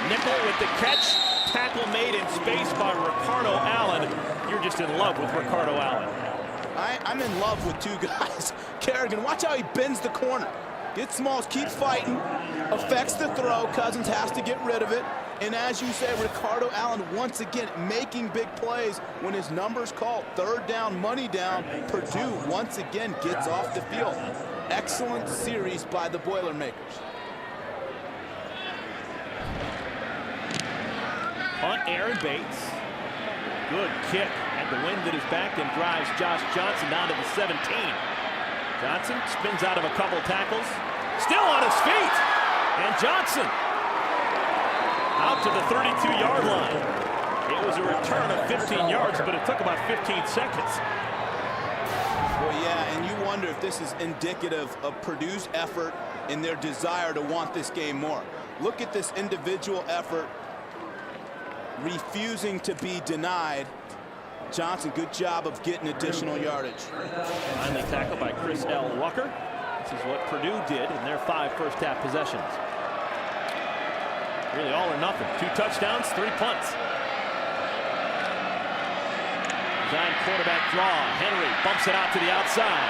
Nickel with the catch. tackle made in space by Ricardo Allen. You're just in love with Ricardo Allen. I'm in love with two guys. Kerrigan, watch how he bends the corner. Gets Smalls, keeps fighting, affects the throw. Cousins has to get rid of it. And as you say, Ricardo Allen once again making big plays when his number's called. Third down, money down. Purdue once again gets off the field. Excellent series by the Boilermakers. Punt, Aaron Bates. Good kick. Had the wind at his back and drives Josh Johnson down to the 17. Johnson spins out of a couple tackles. Still on his feet. And Johnson out to the 32-yard line. It was a return of 15 yards, but it took about 15 seconds. Well, yeah, and you wonder if this is indicative of Purdue's effort and their desire to want this game more. Look at this individual effort, refusing to be denied. Johnson, good job of getting additional yardage. Finally tackled by Chris L. Rucker. This is what Purdue did in their 5 first-half possessions. Really all or nothing. 2 touchdowns, 3 punts. Design quarterback draw. Henry bumps it out to the outside.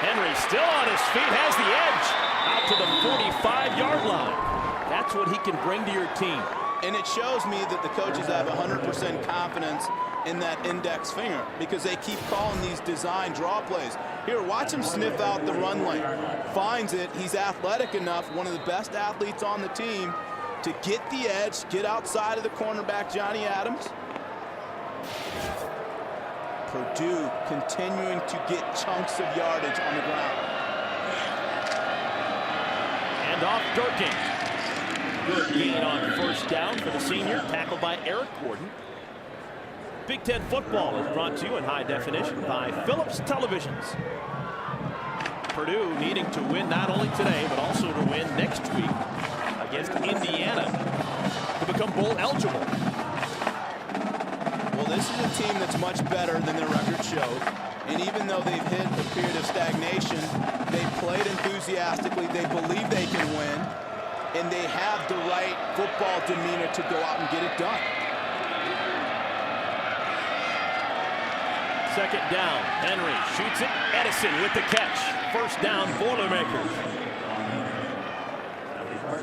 Henry still on his feet, has the edge out to the 45-yard line. That's what he can bring to your team. And it shows me that the coaches have 100% confidence in that index finger because they keep calling these design draw plays. Here, watch him sniff out the run lane. Finds it. He's athletic enough, one of the best athletes on the team, to get the edge, get outside of the cornerback, Johnny Adams. Purdue continuing to get chunks of yardage on the ground. And off Durkin. Good gain on first down for the senior, tackled by Eric Gordon. Big Ten football is brought to you in high definition by Phillips Televisions. Purdue needing to win not only today, but also to win next week against Indiana to become bowl eligible. Well, this is a team that's much better than their record showed. And even though they've hit a period of stagnation, they played enthusiastically. They believe they can win. And they have the right football demeanor to go out and get it done. Second down, Henry shoots it, Edison with the catch. First down, Boilermakers.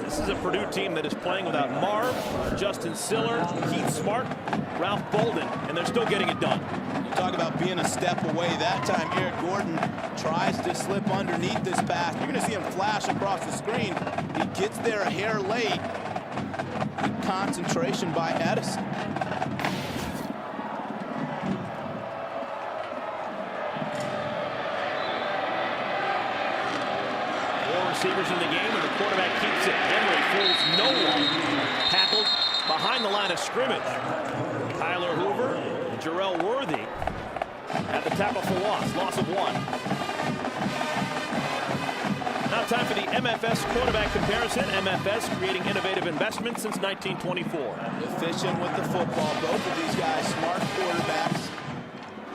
This is a Purdue team that is playing without Marv, Justin Siller, Keith Smart, Ralph Bolden, and they're still getting it done. You talk about being a step away. That time, Eric Gordon tries to slip underneath this pass. You're going to see him flash across the screen. He gets there a hair late. Good concentration by Edison. Receivers in the game, and the quarterback keeps it. Henry fools no one. Tackled behind the line of scrimmage. Tyler Hoover and Jarrell Worthy at the tackle for loss of 1. Now time for the MFS quarterback comparison. MFS creating innovative investments since 1924. Efficient with the football. Both of these guys smart quarterbacks.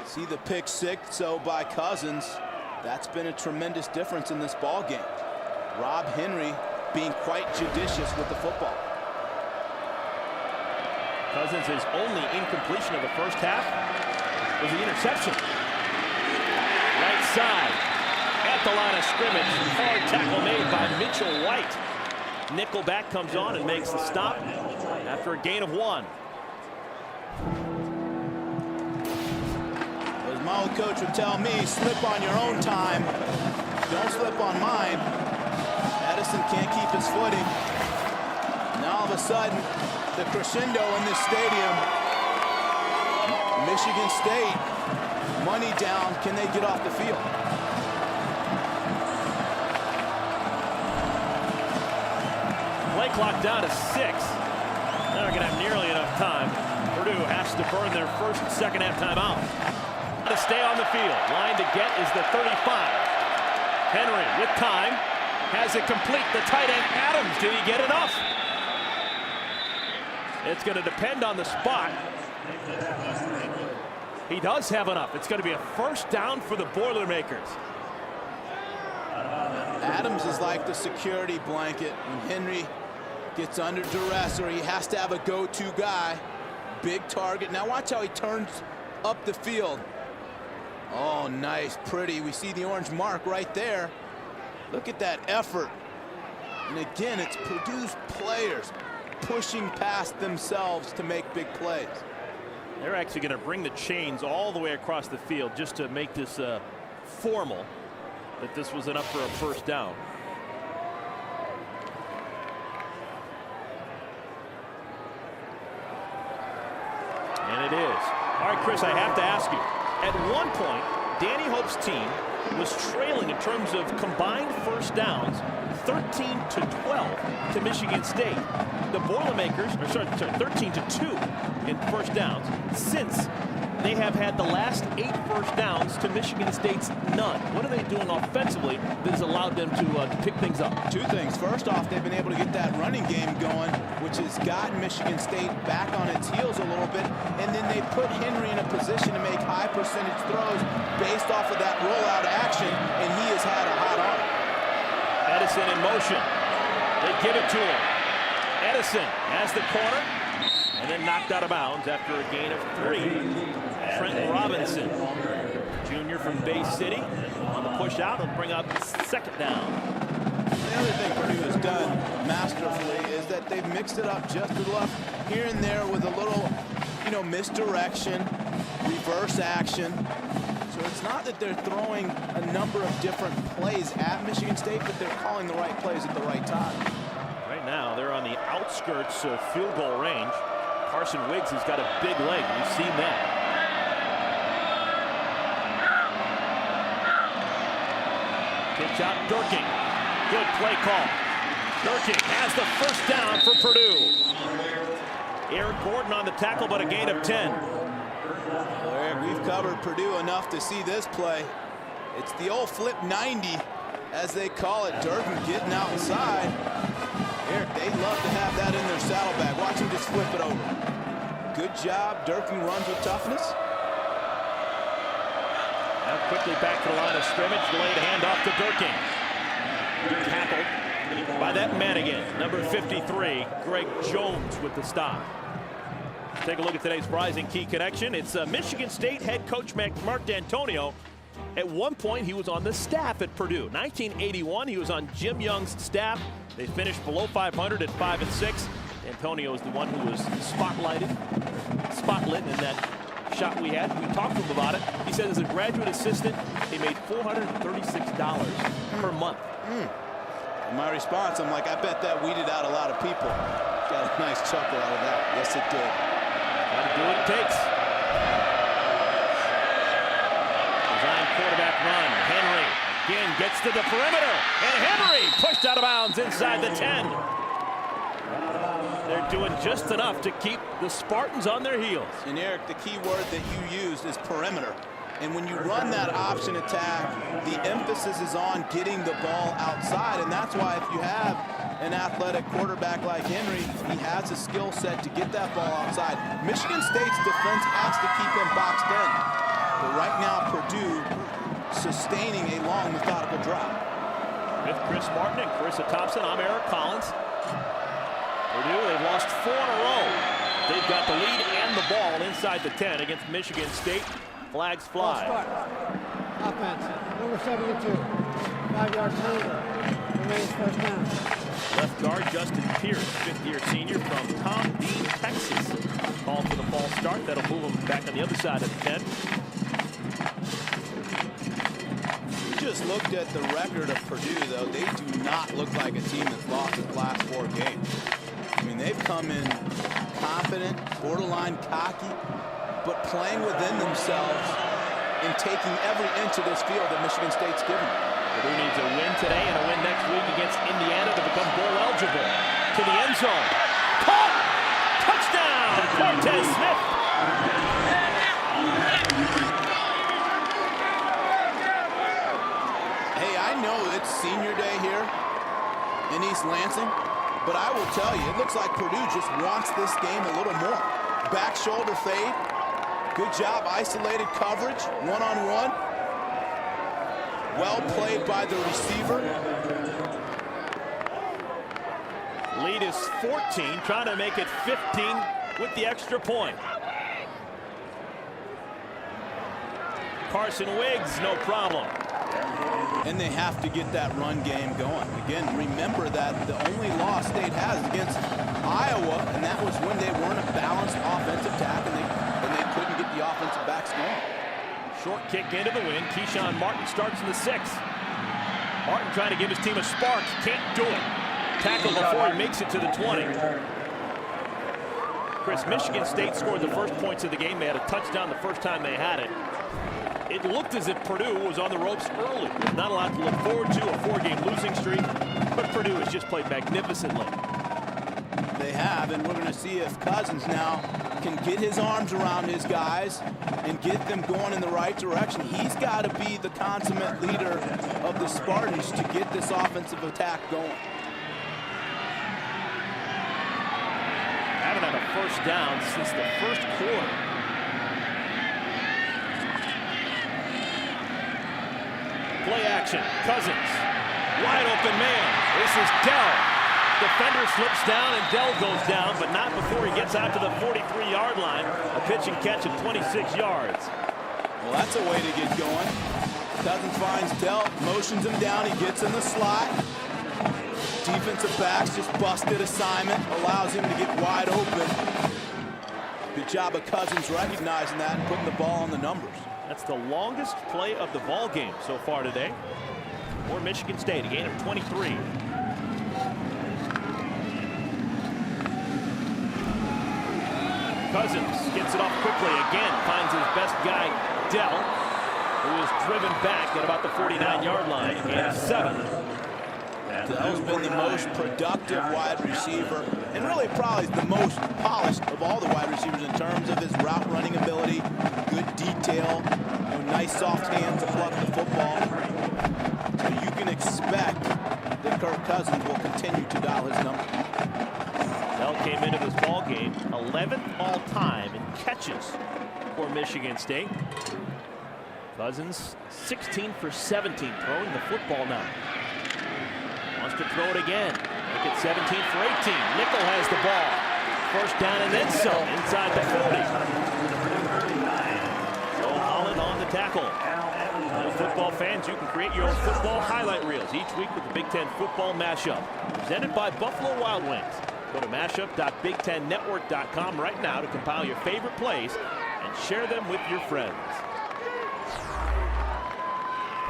See the pick six, so by Cousins. That's been a tremendous difference in this ball game. Rob Henry being quite judicious with the football. Cousins' his only incompletion of the first half was the interception. Right side at the line of scrimmage. Hard tackle made by Mitchell White. Nickelback comes on and makes the stop after a gain of 1. As my old coach would tell me, slip on your own time. Don't slip on mine. Edison can't keep his footing. Now all of a sudden, the crescendo in this stadium. Michigan State, money down. Can they get off the field? Play clock down to 6. They're not going to have nearly enough time. Purdue has to burn their first second half timeout. To stay on the field. Line to get is the 35. Henry with time. Has it complete. The tight end Adams. Did he get enough? It's going to depend on the spot. He does have enough. It's going to be a first down for the Boilermakers. Adams is like the security blanket when Henry Gets under duress, or he has to have a go-to guy. Big target. Now watch how he turns up the field. Oh, nice, pretty. We see the orange mark right there. Look at that effort. And again, it's Purdue's players pushing past themselves to make big plays. They're actually going to bring the chains all the way across the field just to make this formal that this was enough for a first down. And it is. All right, Chris, I have to ask you. At one point, Danny Hope's team was trailing in terms of combined first downs 13-12 to Michigan State. The Boilermakers are 13-2 in first downs since they have had the last 8 first downs to Michigan State's none. What are they doing offensively that has allowed them to pick things up? 2 things. First off, they've been able to get that running game going, which has gotten Michigan State back on its heels a little bit. And then they put Henry in a position to make high percentage throws based off of that rollout action, and he has had a hot arm. Edison in motion. They give it to him. Edison has the corner and then knocked out of bounds after a gain of 3. Trent Robinson, junior from Bay City, on the push out and bring up second down. The other thing Purdue has done masterfully is that they've mixed it up just enough here and there with a little, misdirection, reverse action. So it's not that they're throwing a number of different plays at Michigan State, but they're calling the right plays at the right time. Right now, they're on the outskirts of field goal range. Carson Wiggs has got a big leg. We've seen that. Pitch out Durkin. Good play call. Durkin has the first down for Purdue. Eric Gordon on the tackle, but a gain of 10. Well, Eric, we've covered Purdue enough to see this play. It's the old flip 90, as they call it. Durkin getting outside. Eric, they love to have that in their saddlebag. Watch him just flip it over. Good job. Durkin runs with toughness. Now quickly back to the line of scrimmage. Delayed handoff to Durkin. Tackled by that man again. Number 53, Greg Jones with the stop. Let's take a look at today's Rising Key Connection. It's Michigan State head coach Mark D'Antonio. At one point, he was on the staff at Purdue. 1981, he was on Jim Young's staff. They finished below 500 at 5-6. D'Antonio is the one who was spotlit in that shot we had. We talked to him about it. He said as a graduate assistant, he made $436 per month. My response, I'm like, I bet that weeded out a lot of people. Got a nice chuckle out of that. Yes, it did. Got to do what it takes. Design quarterback run. Henry again gets to the perimeter. And Henry pushed out of bounds inside the 10. They're doing just enough to keep the Spartans on their heels. And Eric, the key word that you used is perimeter. And when you run that option attack, the emphasis is on getting the ball outside. And that's why if you have an athletic quarterback like Henry, he has a skill set to get that ball outside. Michigan State's defense has to keep him boxed in. But right now, Purdue sustaining a long, methodical drive. With Chris Martin and Carissa Thompson, I'm Eric Collins. Purdue, they've lost 4 in a row. They've got the lead and the ball inside the 10 against Michigan State. Flags fly. Offense, number 72. 5-yard penalty. Remains first down. Left guard Justin Pierce, 5th-year senior from Tom Dean, Texas. Call for the false start. That'll move him back on the other side of the 10. We just looked at the record of Purdue, though. They do not look like a team that's lost its last 4 games. I mean, they've come in confident, borderline cocky, but playing within themselves and taking every inch of this field that Michigan State's given them. Purdue needs a win today and a win next week against Indiana to become bowl eligible. To the end zone. Caught! Touchdown! Cortez Smith! Hey, I know it's senior day here in East Lansing, but I will tell you, it looks like Purdue just wants this game a little more. Back shoulder fade. Good job, isolated coverage, one-on-one. Well played by the receiver. Lead is 14, trying to make it 15 with the extra point. Carson Wiggs, no problem. And they have to get that run game going. Again, remember that the only loss State has against Iowa, and that was when they weren't a balanced offensive attack and they couldn't get the offensive backs going. Short kick into the wind. Keyshawn Martin starts in the 6th. Martin trying to give his team a spark. Can't do it. Tackle before he makes it to the 20. Chris, Michigan State scored the first points of the game. They had a touchdown the first time they had it. It looked as if Purdue was on the ropes early. Not a lot to look forward to, a 4-game losing streak, but Purdue has just played magnificently. They have, and we're going to see if Cousins now can get his arms around his guys and get them going in the right direction. He's got to be the consummate leader of the Spartans to get this offensive attack going. Haven't had a first down since the first quarter. Play action. Cousins. Wide open man. This is Dell. Defender slips down and Dell goes down, but not before he gets out to the 43-yard line. A pitch and catch at 26 yards. Well, that's a way to get going. Cousins finds Dell, motions him down, he gets in the slot. Defensive backs just busted assignment, allows him to get wide open. Good job of Cousins recognizing that and putting the ball on the numbers. That's the longest play of the ball game so far today for Michigan State, a gain of 23. Cousins gets it off quickly again, finds his best guy, Dell, who is driven back at about the 49-yard line, a gain of 7. Dell's been the most productive wide receiver, and really probably the most polished of all the wide receivers in terms of his route running ability, good detail, nice soft hands to pluck the football. So you can expect that Kirk Cousins will continue to dial his number. Dell came into this ball game 11th all-time in catches for Michigan State. Cousins 16 for 17 throwing the football now. Wants to throw it again. Make it 17 for 18. Nickel has the ball. First down and then some inside the 40. Joe Holland on the tackle. Now, football fans, you can create your own football highlight reels each week with the Big Ten Football Mashup. Presented by Buffalo Wild Wings. Go to mashup.big10network.com right now to compile your favorite plays and share them with your friends.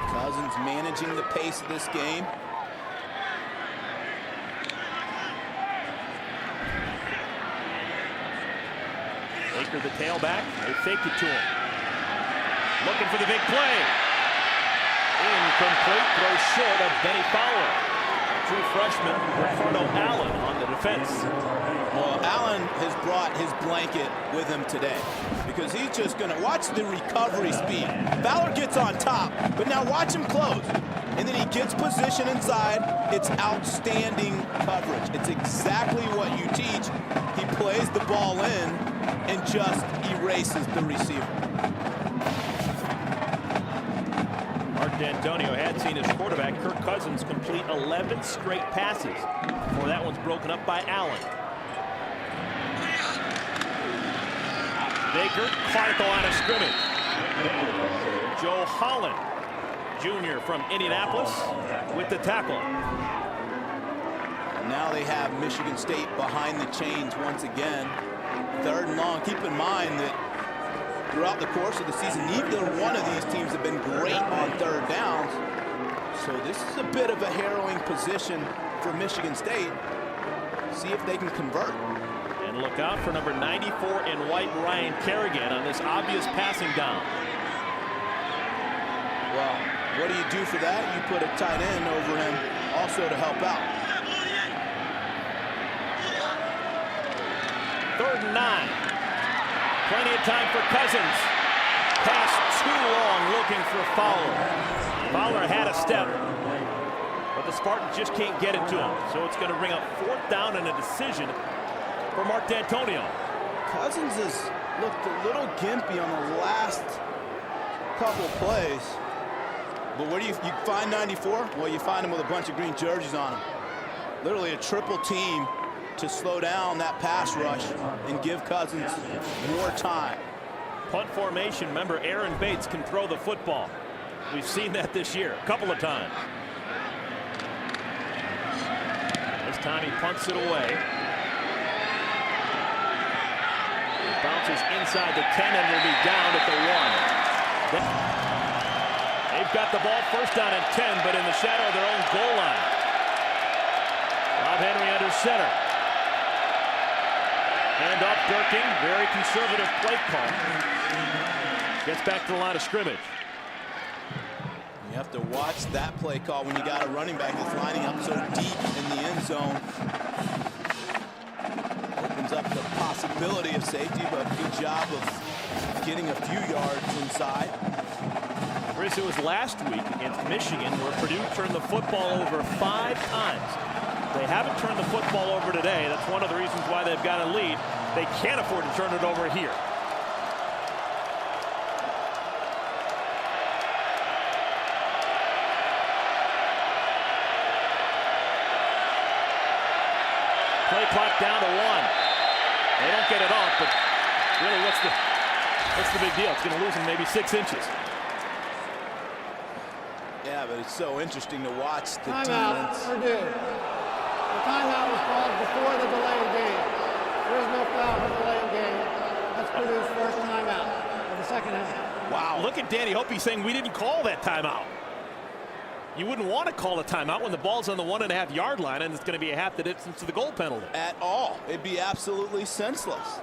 Cousins managing the pace of this game. Baker, the tailback, they fake it to him. Looking for the big play. Incomplete, throw short of Benny Fowler. True freshman, Ricardo Allen on the defense. Well, Allen has brought his blanket with him today because he's just going to watch the recovery speed. Fowler gets on top, but now watch him close. And then he gets position inside. It's outstanding coverage. It's exactly what you teach. He plays the ball in and just erases the receiver. Mark D'Antonio had seen his quarterback, Kirk Cousins, complete 11 straight passes before that one's broken up by Allen. Baker caught at the line of scrimmage. Joe Holland, Jr. from Indianapolis, with the tackle. Now they have Michigan State behind the chains once again. 3rd and long. Keep in mind that throughout the course of the season, neither one of these teams have been great on 3rd downs. So this is a bit of a harrowing position for Michigan State. See if they can convert. And look out for number 94 in white, Ryan Kerrigan, on this obvious passing down. Well, what do you do for that? You put a tight end over him also to help out. 3rd and 9. Plenty of time for Cousins. Pass too long, looking for Fowler. Fowler had a step, but the Spartans just can't get it to him. So it's going to bring up 4th down and a decision for Mark D'Antonio. Cousins has looked a little gimpy on the last couple of plays. But where do you find 94? Well, you find him with a bunch of green jerseys on him. literally a triple team to slow down that pass rush and give Cousins more time. Punt formation, remember Aaron Bates can throw the football. We've seen that this year a couple of times. This time he punts it away. It bounces inside the 10 and will be down at the 1. They've got the ball first down and 10, but in the shadow of their own goal line. Rob Henry under center. Hand off Durkin, very conservative play call. Gets back to the line of scrimmage. You have to watch that play call when you got a running back that's lining up so deep in the end zone. Opens up the possibility of safety, but good job of getting a few yards inside. Chris, it was last week against Michigan where Purdue turned the football over 5 times. They haven't turned the football over today. That's one of the reasons why they've got a lead. They can't afford to turn it over here. Play clock down to 1. They don't get it off, but really, what's the big deal? It's going to lose them maybe 6 inches. Yeah, but it's so interesting to watch the Timeout, defense. Purdue. The timeout was called before the delay of game. There is no foul for delay of game. That's Purdue's first timeout of the second half. Wow, look at Danny Hope. He's saying we didn't call that timeout. You wouldn't want to call a timeout when the ball's on the 1.5 yard line and it's going to be a half the distance to the goal penalty. At all. It'd be absolutely senseless.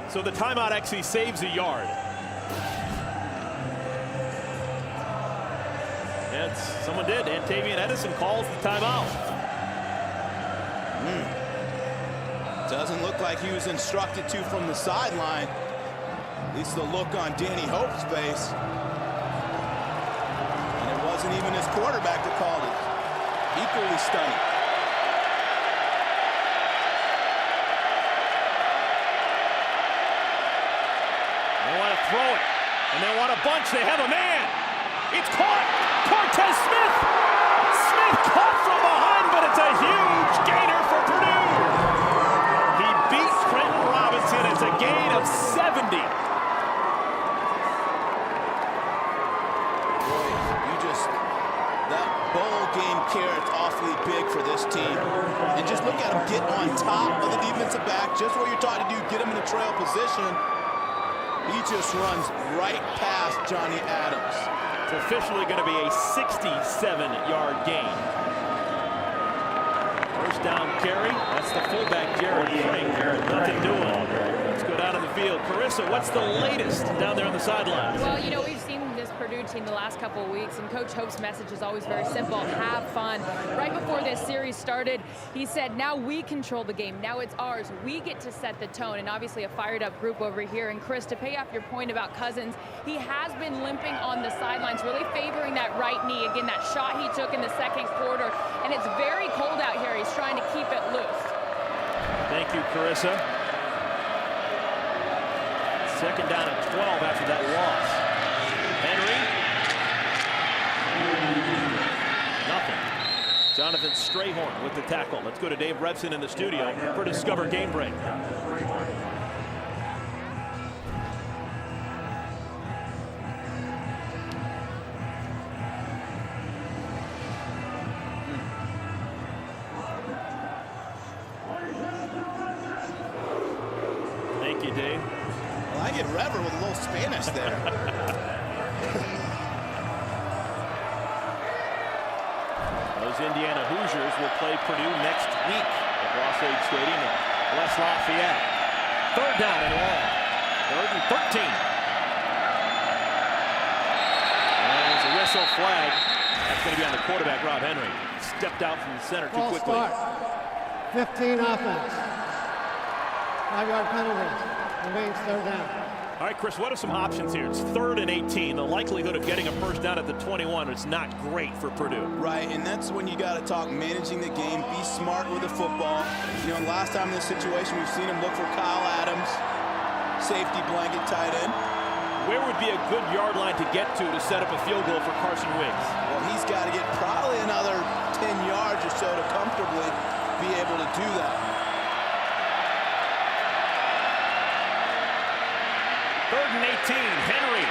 So the timeout actually saves a yard. And someone did. Antavian Edison calls the timeout. Doesn't look like he was instructed to from the sideline. At least the look on Danny Hope's face. And it wasn't even his quarterback that called it. Equally stunning. They want to throw it, and they want a bunch. They have a man. It's caught. Cortez Smith. Smith caught from behind, but it's a huge gainer for Purdue. He beat Trenton Robinson. It's a gain of 70. That bowl game carrot's awfully big for this team. And just look at him get on top of the defensive back, just what you're trying to do, get him in a trail position. He just runs right past Johnny Adams. It's officially going to be a 67-yard gain. First down carry. That's the fullback, Jared Frank. Nothing doing. Let's go down to the field. Carissa, what's the latest down there on the sidelines? Well, you know, we've seen this Purdue team the last couple of weeks, and Coach Hope's message is always very simple: have fun. Right before this series started, he said, now we control the game. Now it's ours. We get to set the tone, and obviously a fired-up group over here. And Chris, to pay off your point about Cousins, he has been limping on the sidelines, really favoring that right knee. Again, that shot he took in the second quarter, and it's very cold out here. He's trying to keep it loose. Thank you, Carissa. Second down at 12 after that loss. Henry. Nothing. Jonathan Strayhorn with the tackle. Let's go to Dave Revson in the studio for Discover Game Break. Thank you, Dave. Well, I get Rever with a little Spanish there. Those Indiana Hoosiers will play Purdue next week at Ross-Ade Stadium in West Lafayette. Third down and long. Third and 13. And there's a whistle flag. That's going to be on the quarterback, Rob Henry. Stepped out from the center too quickly. Start. 15 offense. 5-yard penalty. Remains third down. All right, Chris, what are some options here? It's 3rd and 18. The likelihood of getting a first down at the 21 is not great for Purdue. Right, and that's when you got to talk managing the game, be smart with the football. You know, last time in this situation, we've seen him look for Kyle Adams, safety blanket tight end. Where would be a good yard line to get to set up a field goal for Carson Wiggs? He's got to get probably another 10 yards or so to comfortably be able to do that. Third and 18, Henry.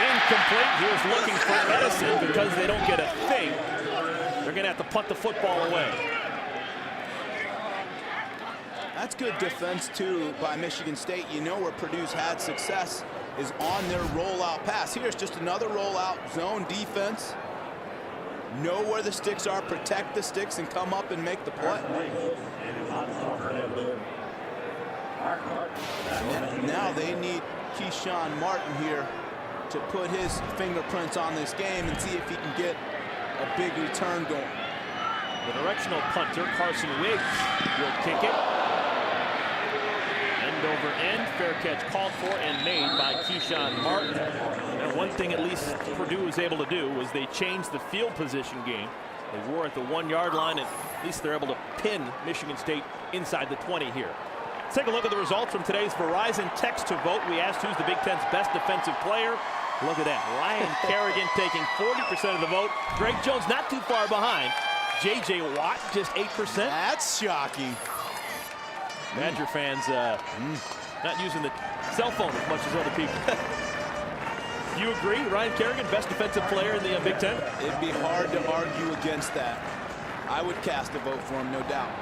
Incomplete. He was looking for Edison because they don't get a thing. They're going to have to punt the football away. That's good defense, too, by Michigan State. You know where Purdue's had success is on their rollout pass. Here's just another rollout zone defense. Know where the sticks are, protect the sticks, and come up and make the play. And now they need Keyshawn Martin here to put his fingerprints on this game and see if he can get a big return going. The directional punter, Carson Wiggs, will kick it. End over end, fair catch called for and made by Keyshawn Martin. And one thing at least Purdue was able to do was they changed the field position game. They were at the 1 yard line, and at least they're able to pin Michigan State inside the 20 here. Let's take a look at the results from today's Verizon text to vote. We asked who's the Big Ten's best defensive player. Look at that. Ryan Kerrigan taking 40% of the vote. Greg Jones not too far behind. J.J. Watt just 8%. That's shocking. Badger fans not using the cell phone as much as other people. Do you agree? Ryan Kerrigan, best defensive player in the Big Ten? It'd be hard to argue against that. I would cast a vote for him, no doubt,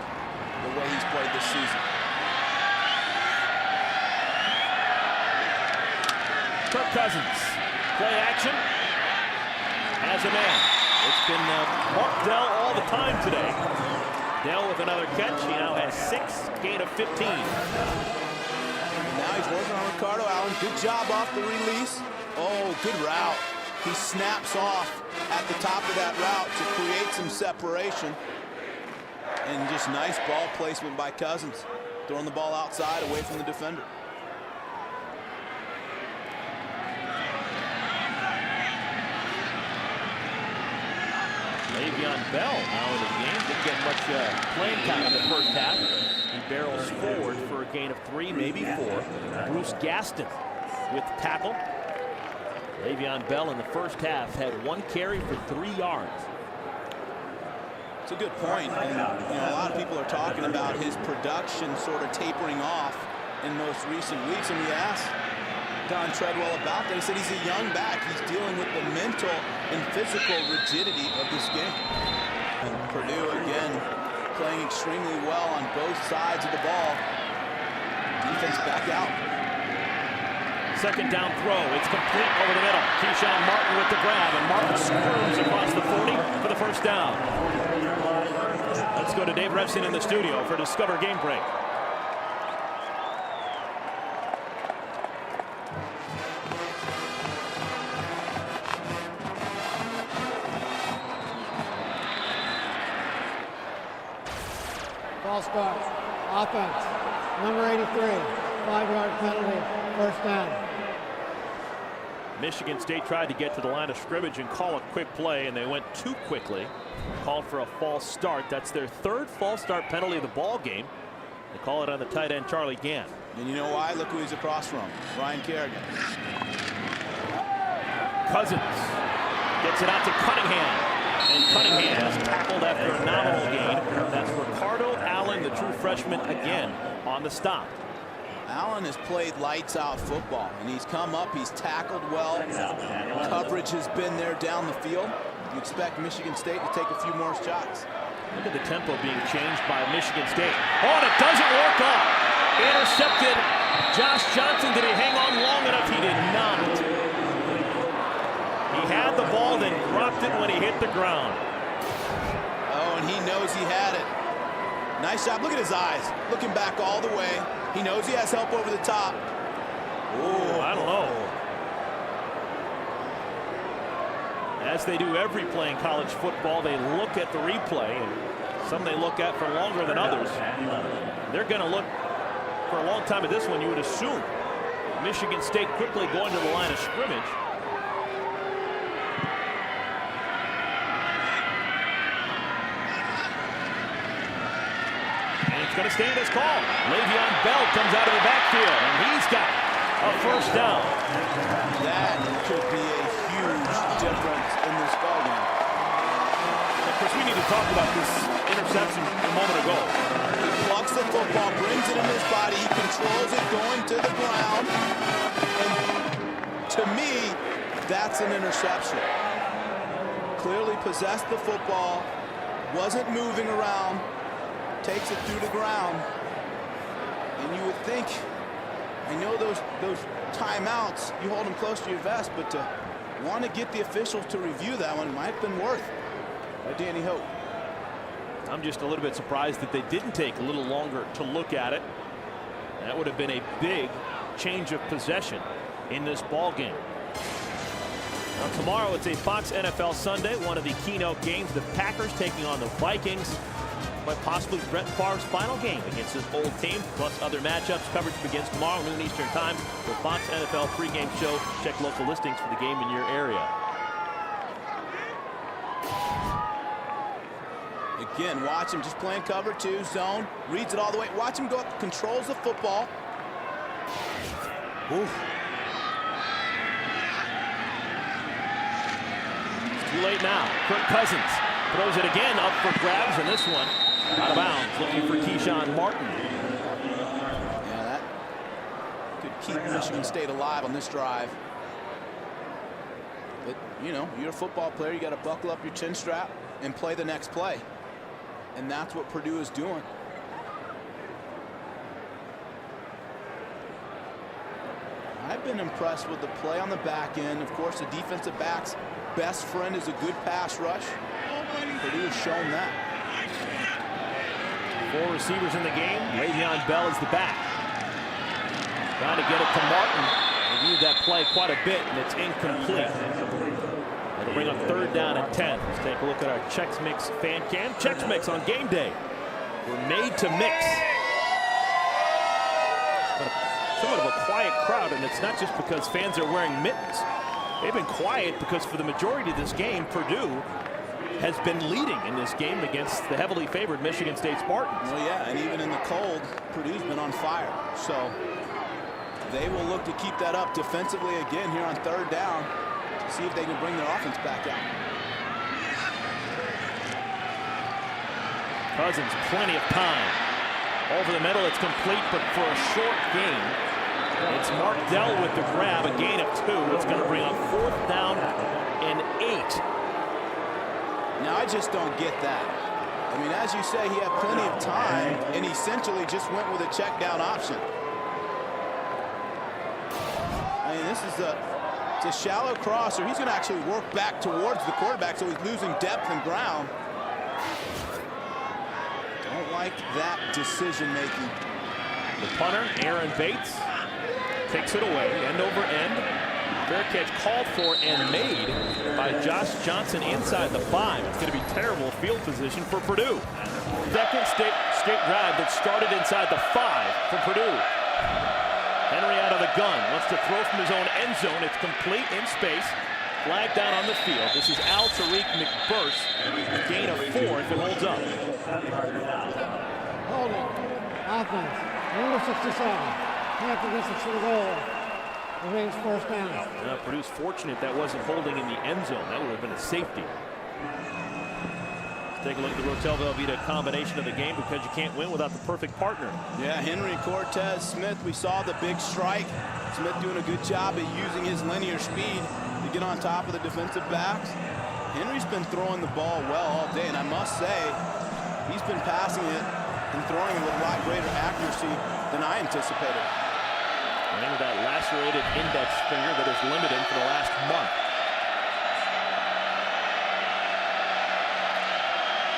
the way he's played this season. Kirk Cousins, play action, has a man. It's been Mark Dell all the time today. Dell with another catch. He now has 6, gain of 15. Now he's working on Ricardo Allen. Good job off the release. Oh, good route. He snaps off at the top of that route to create some separation. And just nice ball placement by Cousins. Throwing the ball outside away from the defender. Le'Veon Bell now in the game. Didn't get much playing time in the first half. He barrels forward for a gain of 3, maybe 4. Bruce Gaston with the tackle. Le'Veon Bell in the first half had 1 carry for 3 yards. It's a good point. And, a lot of people are talking about his production sort of tapering off in most recent weeks. And we asked Don Treadwell about that. He said he's a young back. He's dealing with the mental and physical rigidity of this game. And Purdue, again, playing extremely well on both sides of the ball. Defense back out. Second down throw. It's complete over the middle. Keyshawn Martin with the grab, and Martin screws across the 40 for the first down. Let's go to Dave Revson in the studio for Discover Game Break. Ball start. Offense. Number 83. 5-yard penalty. First down. Michigan State tried to get to the line of scrimmage and call a quick play, and they went too quickly. Called for a false start. That's their 3rd false start penalty of the ball game. They call it on the tight end, Charlie Gann. And you know why? Look who he's across from. Ryan Kerrigan. Cousins gets it out to Cunningham. And Cunningham is tackled after a nominal gain. That's Ricardo Allen, the true freshman, again on the stop. Allen has played lights out football, and he's come up, he's tackled well. Coverage has been there down the field. You expect Michigan State to take a few more shots. Look at the tempo being changed by Michigan State. Oh, and it doesn't work off. Intercepted. Josh Johnson, did he hang on long enough? He did not. He had the ball, then dropped it when he hit the ground. Oh, and he knows he had it. Nice job. Look at his eyes. Looking back all the way. He knows he has help over the top. Oh, I don't know. As they do every play in college football, they look at the replay, and some they look at for longer than others. They're going to look for a long time at this one, you would assume. Michigan State quickly going to the line of scrimmage. It's going to stand as called. Le'Veon Bell comes out of the backfield, and he's got a first down. That could be a huge difference in this ballgame. Of course, we need to talk about this interception a moment ago. He plucks the football, brings it in his body, he controls it going to the ground. And to me, that's an interception. Clearly possessed the football, wasn't moving around, takes it through the ground. And you would think, I know those timeouts, you hold them close to your vest, but to want to get the officials to review that one might have been worth by Danny Hope. I'm just a little bit surprised that they didn't take a little longer to look at it. That would have been a big change of possession in this ball game. Now tomorrow it's a Fox NFL Sunday, one of the keynote games. The Packers taking on the Vikings. Quite possibly Brett Favre's final game against his old team, plus other matchups. Coverage begins tomorrow, noon Eastern time. The Fox NFL pregame show. Check local listings for the game in your area. Again, watch him just playing cover two, zone, reads it all the way. Watch him go up, controls the football. Oof. It's too late now. Kirk Cousins throws it again up for grabs, and this one out of bounds, looking for Keyshawn Martin. Yeah, that could keep Michigan State alive on this drive. But, you know, you're a football player. You got to buckle up your chin strap and play the next play. And that's what Purdue is doing. I've been impressed with the play on the back end. Of course, the defensive back's best friend is a good pass rush. Purdue has shown that. 4 receivers in the game. Le'Veon Bell is the back. Trying to get it to Martin. Reviewed that play quite a bit, and it's incomplete. It'll bring up 3rd down and 10. Let's take a look at our Chex Mix fan cam. Chex Mix on game day. We're made to mix. Somewhat of a quiet crowd, and it's not just because fans are wearing mittens. They've been quiet because for the majority of this game, Purdue has been leading in this game against the heavily favored Michigan State Spartans. Well, yeah, and even in the cold, Purdue's been on fire. So they will look to keep that up defensively again here on 3rd down. See if they can bring their offense back out. Cousins, plenty of time. Over the middle, it's complete, but for a short gain. It's Martell with the grab, a gain of 2. It's going to bring up 4th down and 8. Now, I just don't get that. I mean, as you say, he had plenty of time, and he essentially just went with a check down option. I mean, this is it's a shallow crosser. He's going to actually work back towards the quarterback, so he's losing depth and ground. Don't like that decision-making. The punter, Aaron Bates, takes it away, end over end. Fair catch called for and made by Josh Johnson inside the 5. It's going to be terrible field position for Purdue. Second straight drive that started inside the 5 for Purdue. Henry out of the gun, wants to throw from his own end zone. It's complete in space. Flag down on the field. This is Al Tariq McBurst. Gain of 4 if it holds up. Holding. Offense. Number 67. Can't get us to the goal. Remains 1st down. Purdue's fortunate that wasn't holding in the end zone. That would have been a safety. Take a look at the Rotel Velveeta combination of the game, because you can't win without the perfect partner. Yeah, Henry, Cortez, Smith, we saw the big strike. Smith doing a good job of using his linear speed to get on top of the defensive backs. Henry's been throwing the ball well all day, and I must say, he's been passing it and throwing it with a lot greater accuracy than I anticipated. And with that lacerated index finger that has limited him for the last month.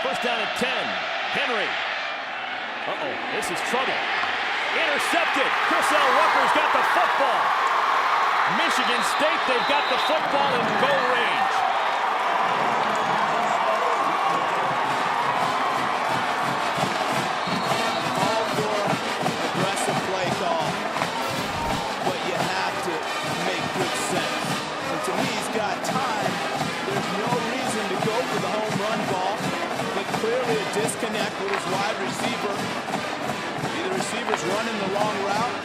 1st down and 10. Henry. Uh-oh, this is trouble. Intercepted. Chris L. Rucker's got the football. Michigan State, they've got the football in goal range. All for aggressive play call, but you have to make good sense. And to me, he's got time. There's no reason to go for the home run ball. Clearly a disconnect with his wide receiver. Either receiver's running the wrong route.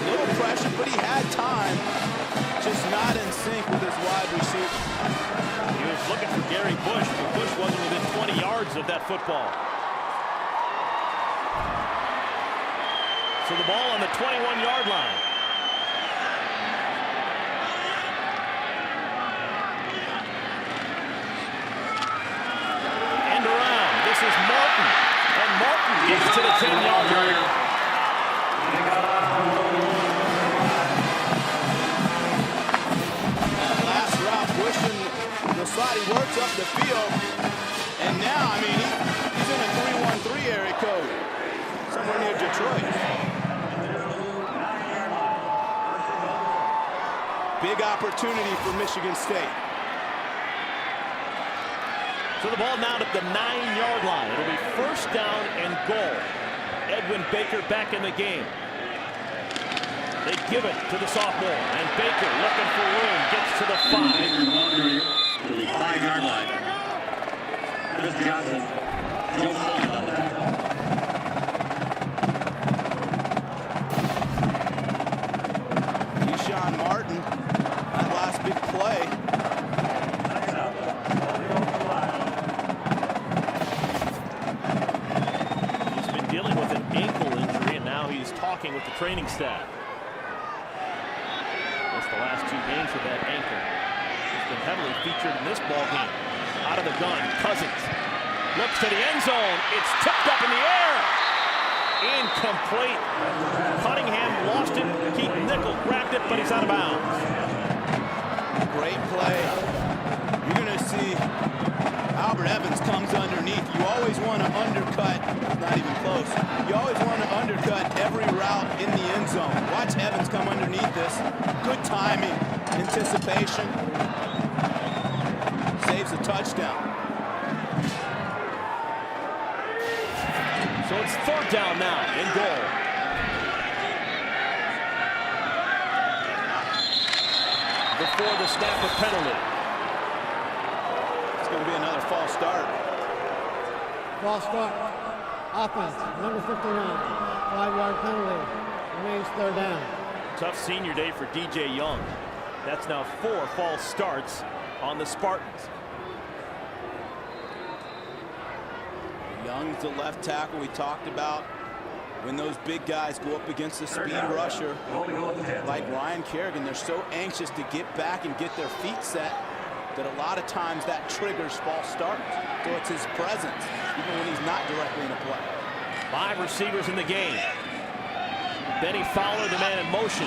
Little pressure pressure, but he had time, just not in sync with his wide receiver. He was looking for Gary Bush, but Bush wasn't within 20 yards of that football. So the ball on the 21-yard line. End around. This is Martin. And Martin gets to the 10-yard line. Last route pushing the slot. He works up the field. And now, I mean, he's in a 3-1-3 area code. Somewhere near Detroit. Big opportunity for Michigan State. So the ball now at the 9-yard line. It'll be first down and goal. Edwin Baker back in the game. They give it to the sophomore, and Baker looking for room, gets to the 5. To the 5-yard line. Chris Johnson, Joe Fuller on the tackle. Deshaun Martin, that last big play. He's been dealing with an ankle injury, and now he's talking with the training staff. That's the last 2 games with that ankle. He's been heavily featured in this ball game. Out of the gun, Cousins looks to the end zone. It's tipped up in the air. Incomplete. Cunningham lost it. Keith Nickel grabbed it, but he's out of bounds. Great play. You're going to see Albert Evans comes underneath. You always want to undercut. Not even close. You always want to undercut every route in the end zone. Watch Evans come underneath this. Good timing, anticipation. Saves a touchdown. So it's third down now in goal. Before the snap, a penalty. It's going to be another false start. False start. Offense, number 59. 5-yard penalty. Remains third down. Tough senior day for DJ Young. That's now 4 false starts on the Spartans. Young's the left tackle we talked about. When those big guys go up against the speed rusher like Ryan Kerrigan, they're so anxious to get back and get their feet set that a lot of times that triggers false starts. So it's his presence, even when he's not directly in a play. 5 receivers in the game. Benny Fowler, the man in motion.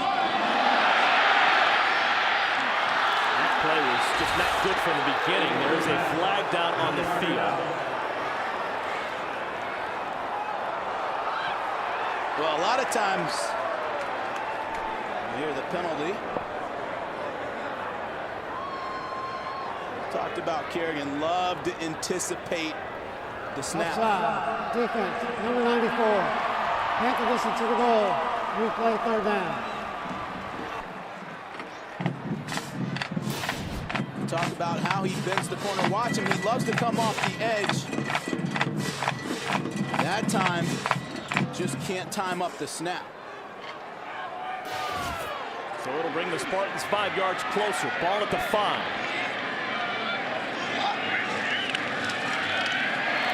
That play was just not good from the beginning. There is a flag down on the field. Well, a lot of times, you hear the penalty. Talked about Kerrigan, loved to anticipate the snap. Offside. Defense, number 94. Panther distance to the goal. Replay third down. Talk about how he bends the corner. Watch him. He loves to come off the edge. That time, just can't time up the snap. So it'll bring the Spartans 5 yards closer. Ball at the 5.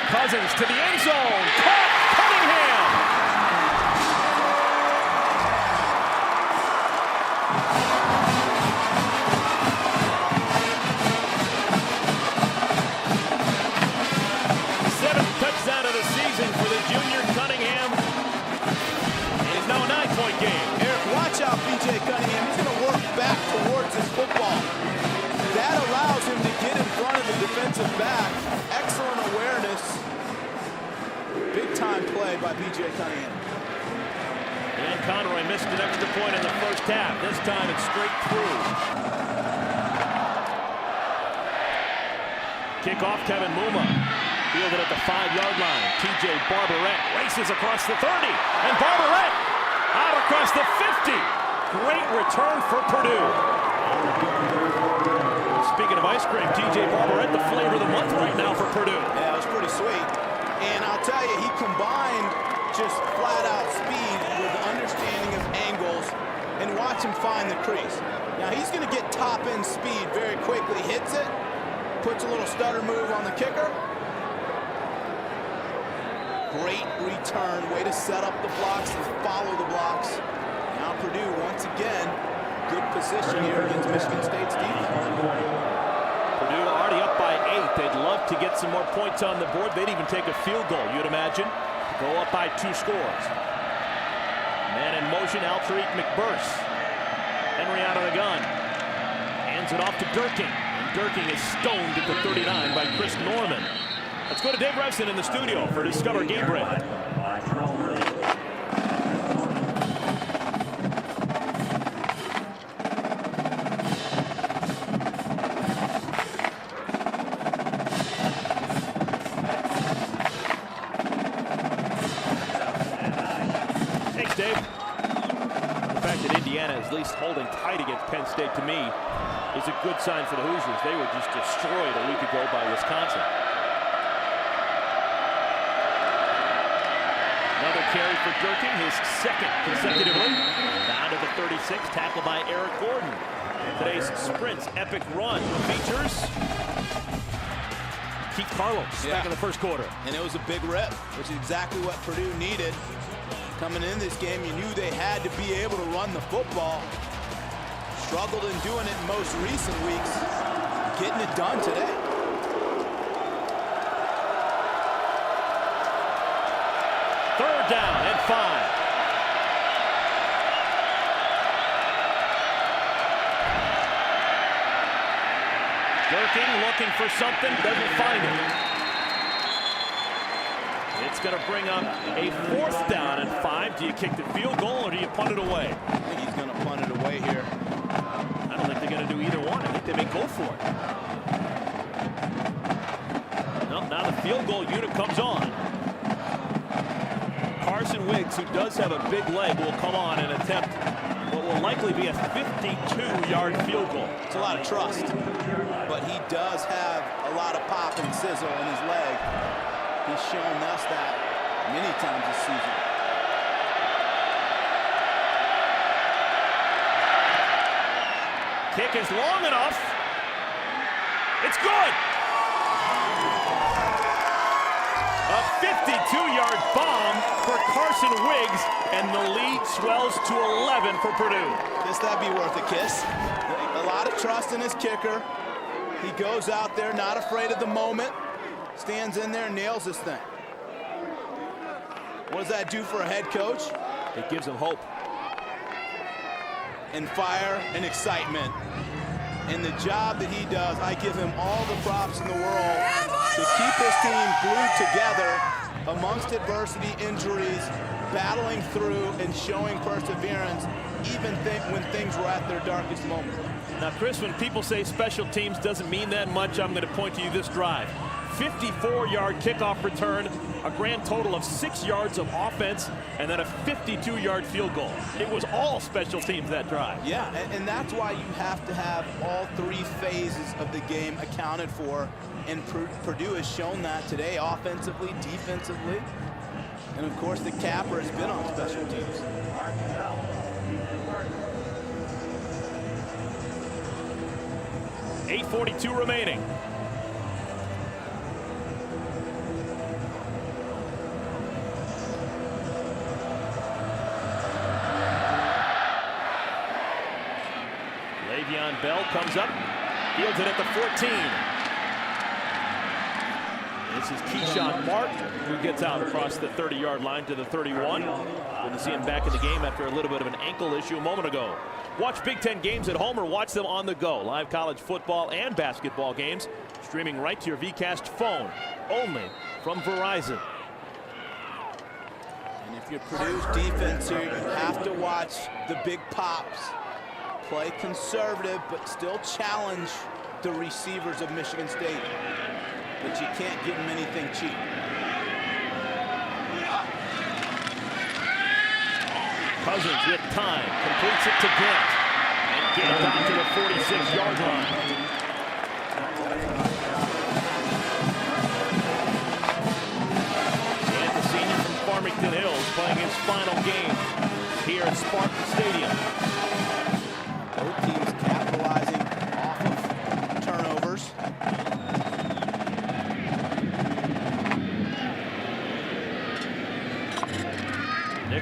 Cousins to the end zone. Caught Cunningham. Seventh touchdown of the season for the junior Cunningham. It is now a 9-point game. Eric, watch out B.J. Cunningham. He's going to work back towards his football. That allows him to get in front of the defensive back. Excellent awareness. Big time play by B.J. Cunningham. Dan Conroy missed an extra point in the first half. This time it's straight through. Kickoff, Kevin Muma. Fielded at the 5-yard line. T.J. Barbarette races across the 30. And Barbarette out across the 50. Great return for Purdue. Speaking of ice cream, T.J. Barbarette, the flavor of the month right now for Purdue. Yeah, it was pretty sweet. And I'll tell you, he combined just flat-out speed with understanding of angles and watch him find the crease. Now he's going to get top end speed very quickly. Hits it, puts a little stutter move on the kicker. Great return, way to set up the blocks and follow the blocks. Now Purdue once again, good position here against Michigan State's defense. Purdue already up by 8. They'd love to get some more points on the board. They'd even take a field goal, you'd imagine. Go up by 2 scores. Man in motion, Altariq McBurse. Henry out of the gun. Hands it off to Durking. And Durking is stoned at the 39 by Chris Norman. Let's go to Dave Revson in the studio for Discover Game Break. Thanks, Dave. The fact that Indiana is at least holding tight against Penn State, to me, is a good sign for the Hoosiers. They were just destroyed a week ago by Wisconsin. Another carry for Durkin, his second consecutively. Down to the 36, tackled by Eric Gordon. Today's Sprint's epic run features Keith Carlos back in the first quarter. And it was a big rip, which is exactly what Purdue needed. Coming in this game, you knew they had to be able to run the football. Struggled in doing it in most recent weeks. Getting it done today. Third down and 5. Durkin looking for something, doesn't find it. It's going to bring up a 4th down and 5. Do you kick the field goal or do you punt it away? I think he's going to punt it away here. I don't think they're going to do either one. I think they may go for it. No, now the field goal unit comes on. Carson Wiggs, who does have a big leg, will come on and attempt what will likely be a 52-yard field goal. It's a lot of trust, but he does have a lot of pop and sizzle in his leg. He's shown us that many times this season. Kick is long enough. It's good. A 52-yard bomb for Carson Wiggs, and the lead swells to 11 for Purdue. Guess that'd be worth a kiss. A lot of trust in his kicker. He goes out there, not afraid of the moment, stands in there and nails this thing. What does that do for a head coach? It gives him hope. And fire and excitement. And the job that he does, I give him all the props in the world to keep his team glued together amongst adversity, injuries, battling through and showing perseverance, even when things were at their darkest moment. Now, Chris, when people say special teams doesn't mean that much, I'm going to point to you this drive. 54-yard kickoff return, a grand total of 6 yards of offense, and then a 52-yard field goal. It was all special teams that drive. Yeah, and that's why you have to have all 3 phases of the game accounted for, and Purdue has shown that today, offensively, defensively, and of course the capper has been on special teams. .8:42 remaining. Le'Veon Bell comes up, fields it at the 14. This is Keyshawn Martin, who gets out across the 30-yard line to the 31. Good to see him back in the game after a little bit of an ankle issue a moment ago. Watch Big Ten games at home or watch them on the go. Live college football and basketball games streaming right to your VCast phone, only from Verizon. And if you're Purdue's defense here, you have to watch the big pops. Play conservative, but still challenge the receivers of Michigan State. But you can't give them anything cheap. Cousins with time, completes it to Gant. And Gant out to the 46-yard line. And the senior from Farmington Hills playing his final game here at Spartan Stadium.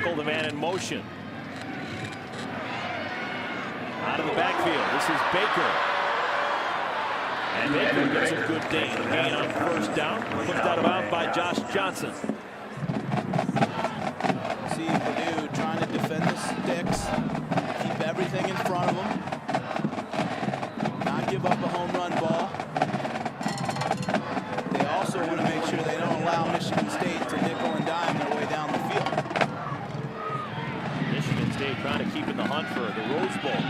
Nickel, the man in motion. Out of the backfield, this is Baker. And Baker gets a good gain on first down. Pushed out of bounds by Josh Johnson. See Purdue trying to defend the sticks, keep everything in front of them, not give up a home run ball. They also want to make sure they don't allow Michigan State to nickel and dime their way down the field. Michigan State trying to keep in the hunt for the Rose Bowl.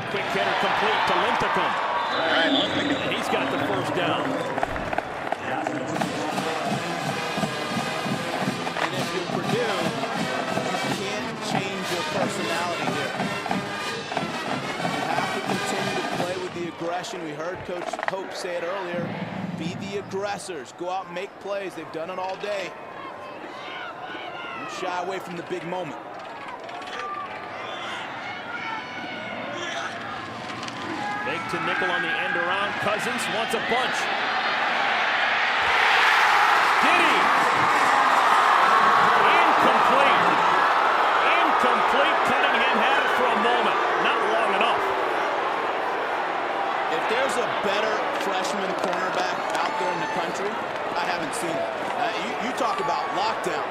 Quick hitter complete to Linthicum. And he's got the first down. And if you're Purdue, you can't change your personality here. You have to continue to play with the aggression. We heard Coach Hope say it earlier. Be the aggressors. Go out and make plays. They've done it all day. Don't shy away from the big moment. Fake to nickel on the end around. Cousins wants a bunch. Did he? Incomplete. Incomplete. Cunningham had it for a moment. Not long enough. If there's a better freshman cornerback out there in the country, I haven't seen it. You talk about lockdown.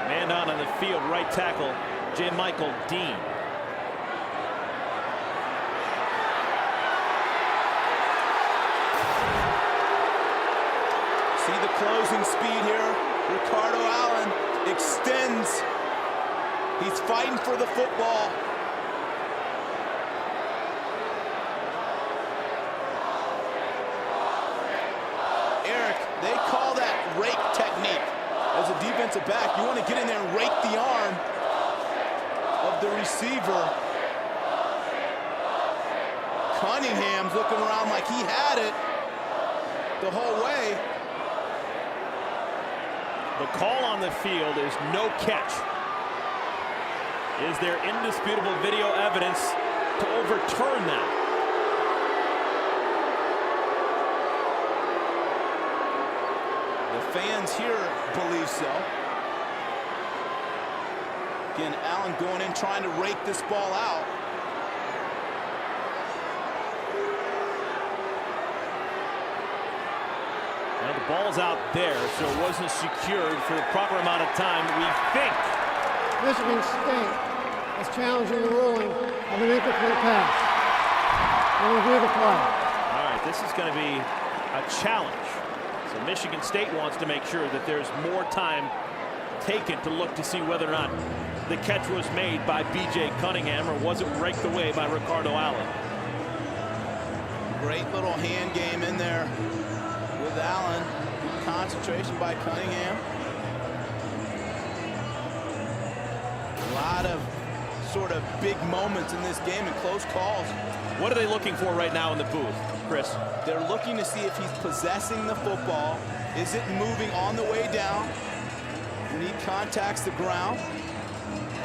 Man down on the field, right tackle, J. Michael Dean. See the closing speed here. Ricardo Allen extends. He's fighting for the football. Eric, they call that rake technique. As a defensive back, you want to get in there and rake the arm of the receiver. Cunningham's looking around like he had it the whole way. The call on the field is no catch. Is there indisputable video evidence to overturn that? The fans here believe so. Again, Allen going in trying to rake this ball out. Now the ball's out there, so it wasn't secured for the proper amount of time, we think. Michigan State is challenging the ruling of an incomplete pass. We'll review the play. All right, this is going to be a challenge. So Michigan State wants to make sure that there's more time taken to look to see whether or not the catch was made by B.J. Cunningham or was it raked away by Ricardo Allen. Great little hand game in there with Allen. Good concentration by Cunningham. A lot of sort of big moments in this game and close calls. What are they looking for right now in the booth, Chris? They're looking to see if he's possessing the football. Is it moving on the way down when he contacts the ground?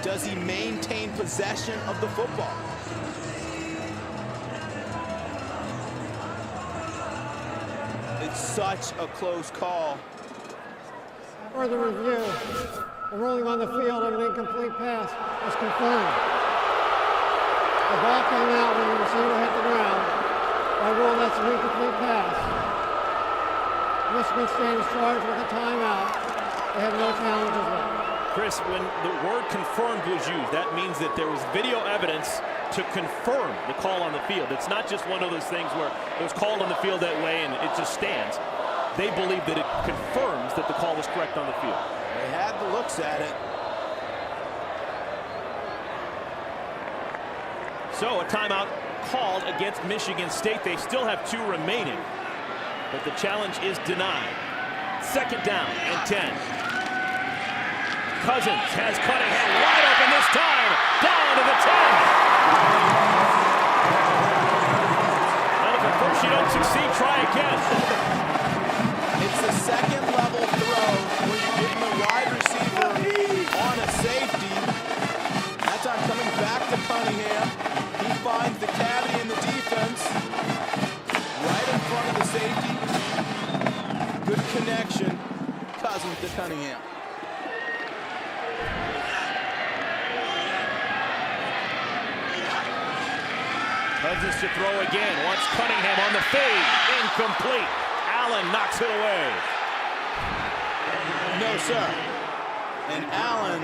Does he maintain possession of the football? It's such a close call. Further review, the ruling on the field of an incomplete pass is confirmed. The ball came out when the receiver hit the ground. By rule, that's an incomplete pass. Michigan State is charged with a timeout. They have no challenges left. Chris, when the word confirmed was used, that means that there was video evidence to confirm the call on the field. It's not just one of those things where it was called on the field that way and it just stands. They believe that it confirms that the call was correct on the field. They had the looks at it. So a timeout called against Michigan State. They still have 2 remaining, but the challenge is denied. Second down and 10. Cousins has Cunningham wide open this time, down to the 10. Well, if at first you don't succeed, try again. It's the second level throw where you're getting the wide receiver on a safety. That time coming back to Cunningham. He finds the cavity in the defense right in front of the safety. Good connection. Cunningham. Cousins to throw again. Wants Cunningham on the fade. Incomplete. Allen knocks it away. No, sir. And Allen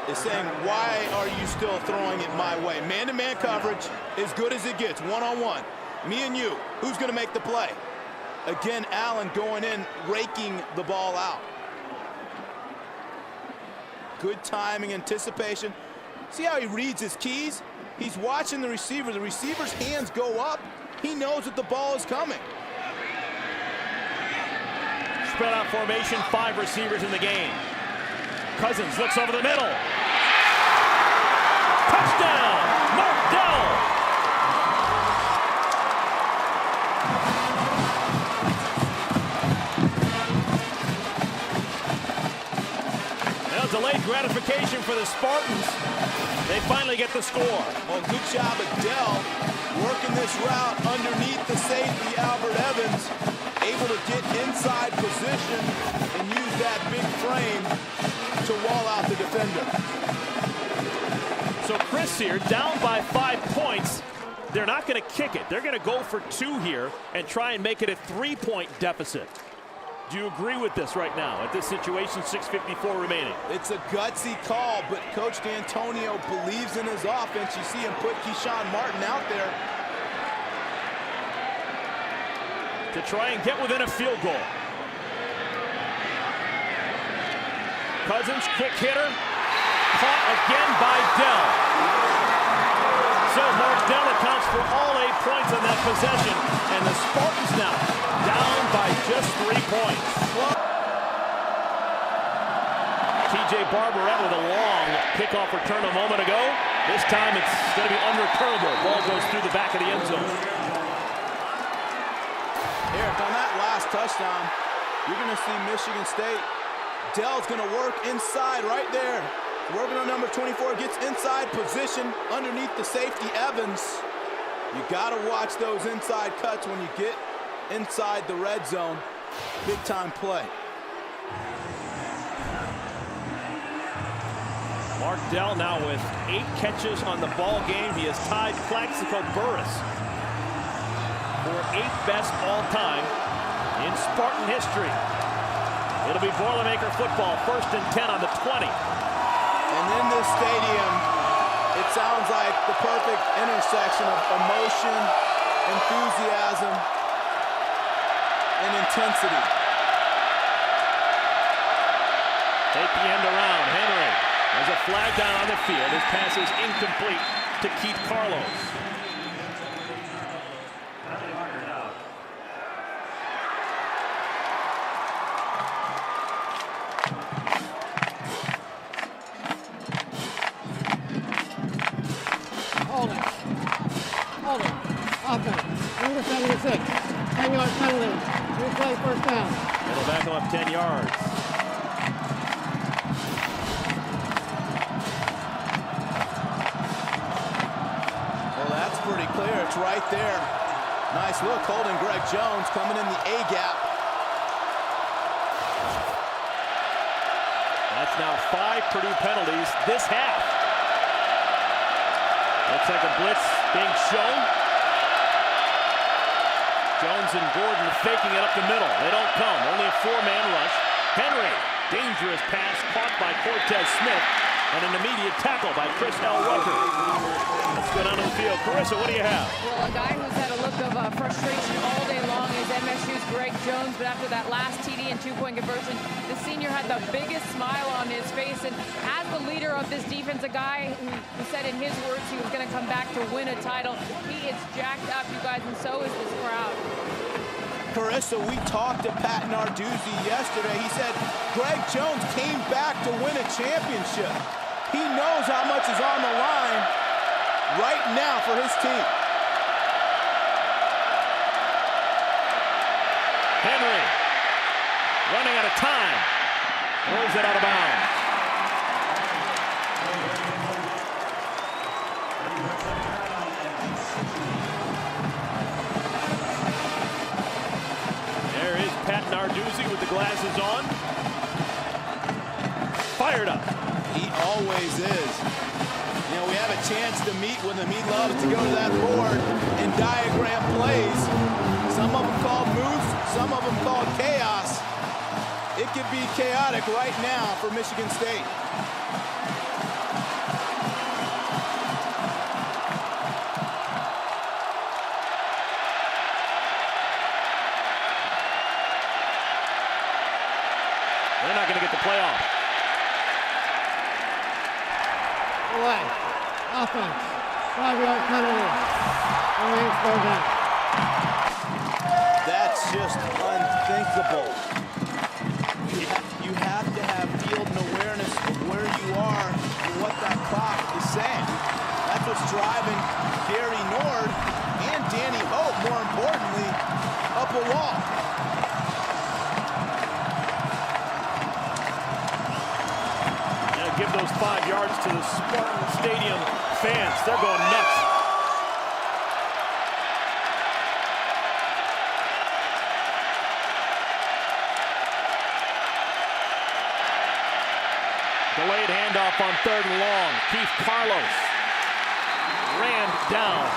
is saying, why are you still throwing it my way? Man-to-man coverage, as good as it gets, one-on-one. Me and you, who's going to make the play? Again, Allen going in, raking the ball out. Good timing, anticipation. See how he reads his keys? He's watching the receiver. The receiver's hands go up. He knows that the ball is coming. Spread out formation, 5 receivers in the game. Cousins looks over the middle. Touchdown, Mark Dell. Well, delayed gratification for the Spartans. They finally get the score. Well, good job of Dell working this route underneath the safety, Albert Evans, able to get inside position and use that big frame to wall out the defender. So Chris here, down by 5 points. They're not going to kick it. They're going to go for 2 here and try and make it a 3-point deficit. Do you agree with this right now at this situation, 6:54 remaining? It's a gutsy call, but Coach D'Antonio believes in his offense. You see him put Keyshawn Martin out there to try and get within a field goal. Cousins, quick hitter, caught again by Dell. So Mark Dell accounts for all 8 points on that possession, and the Spartans now down by just 3 points. TJ Barberette with a long kickoff return a moment ago. This time it's going to be unreturnable. Ball goes through the back of the end zone. Eric, on that last touchdown, you're going to see Michigan State. Dell's going to work inside right there. Working on number 24, gets inside position underneath the safety, Evans. You got to watch those inside cuts when you get inside the red zone. Big time play. Mark Dell now with 8 catches on the ball game. He has tied Plaxico Burress for 8th best all time in Spartan history. It'll be Boilermaker football, 1st and 10 on the 20. And in this stadium, it sounds like the perfect intersection of emotion, enthusiasm, and intensity. Take the end around. Henry has a flag down on the field. His pass is incomplete to Keith Carlos. Hold it. Offense. Number 76. 10-yard penalty. Replay, first down. It'll back him up 10 yards. Well, that's pretty clear. It's right there. Nice look holding Greg Jones coming in the A-gap. That's now 5 Purdue penalties this half. Looks like a blitz being shown. Jones and Gordon faking it up the middle. They don't come. Only a 4-man rush. Henry, dangerous pass caught by Cortez Smith, and an immediate tackle by Chris L. Rucker. Let's go down to the field. Carissa, what do you have? Well, a guy who's had a look of frustration all day long is MSU's Greg Jones, but after that last TD and 2-point conversion, the senior had the biggest smile on his face, and as the leader of this defense, a guy who said in his words he was going to come back to win a title, he is jacked up, you guys, and so is this crowd. Carissa, we talked to Pat Narduzzi yesterday. He said Greg Jones came back to win a championship. He knows how much is on the line right now for his team. Henry running out of time. Throws it out of bounds. There is Pat Narduzzi with the glasses on. fired up. He always is. You know, we have a chance to meet with him. He loves to go to that board and diagram plays. Some of them called moves, some of them called chaos. It could be chaotic right now for Michigan State. They're not going to get the play off. Away. Offense. 5-yard penalty. Remains third down. That's just unthinkable. You have to have field and awareness of where you are and what that clock is saying. That's what's driving Gary Nord and Danny Hope, more importantly, up a wall. Give those 5 yards to the Spartan Stadium fans. They're going nuts. Delayed handoff on 3rd and long. Keith Carlos ran down.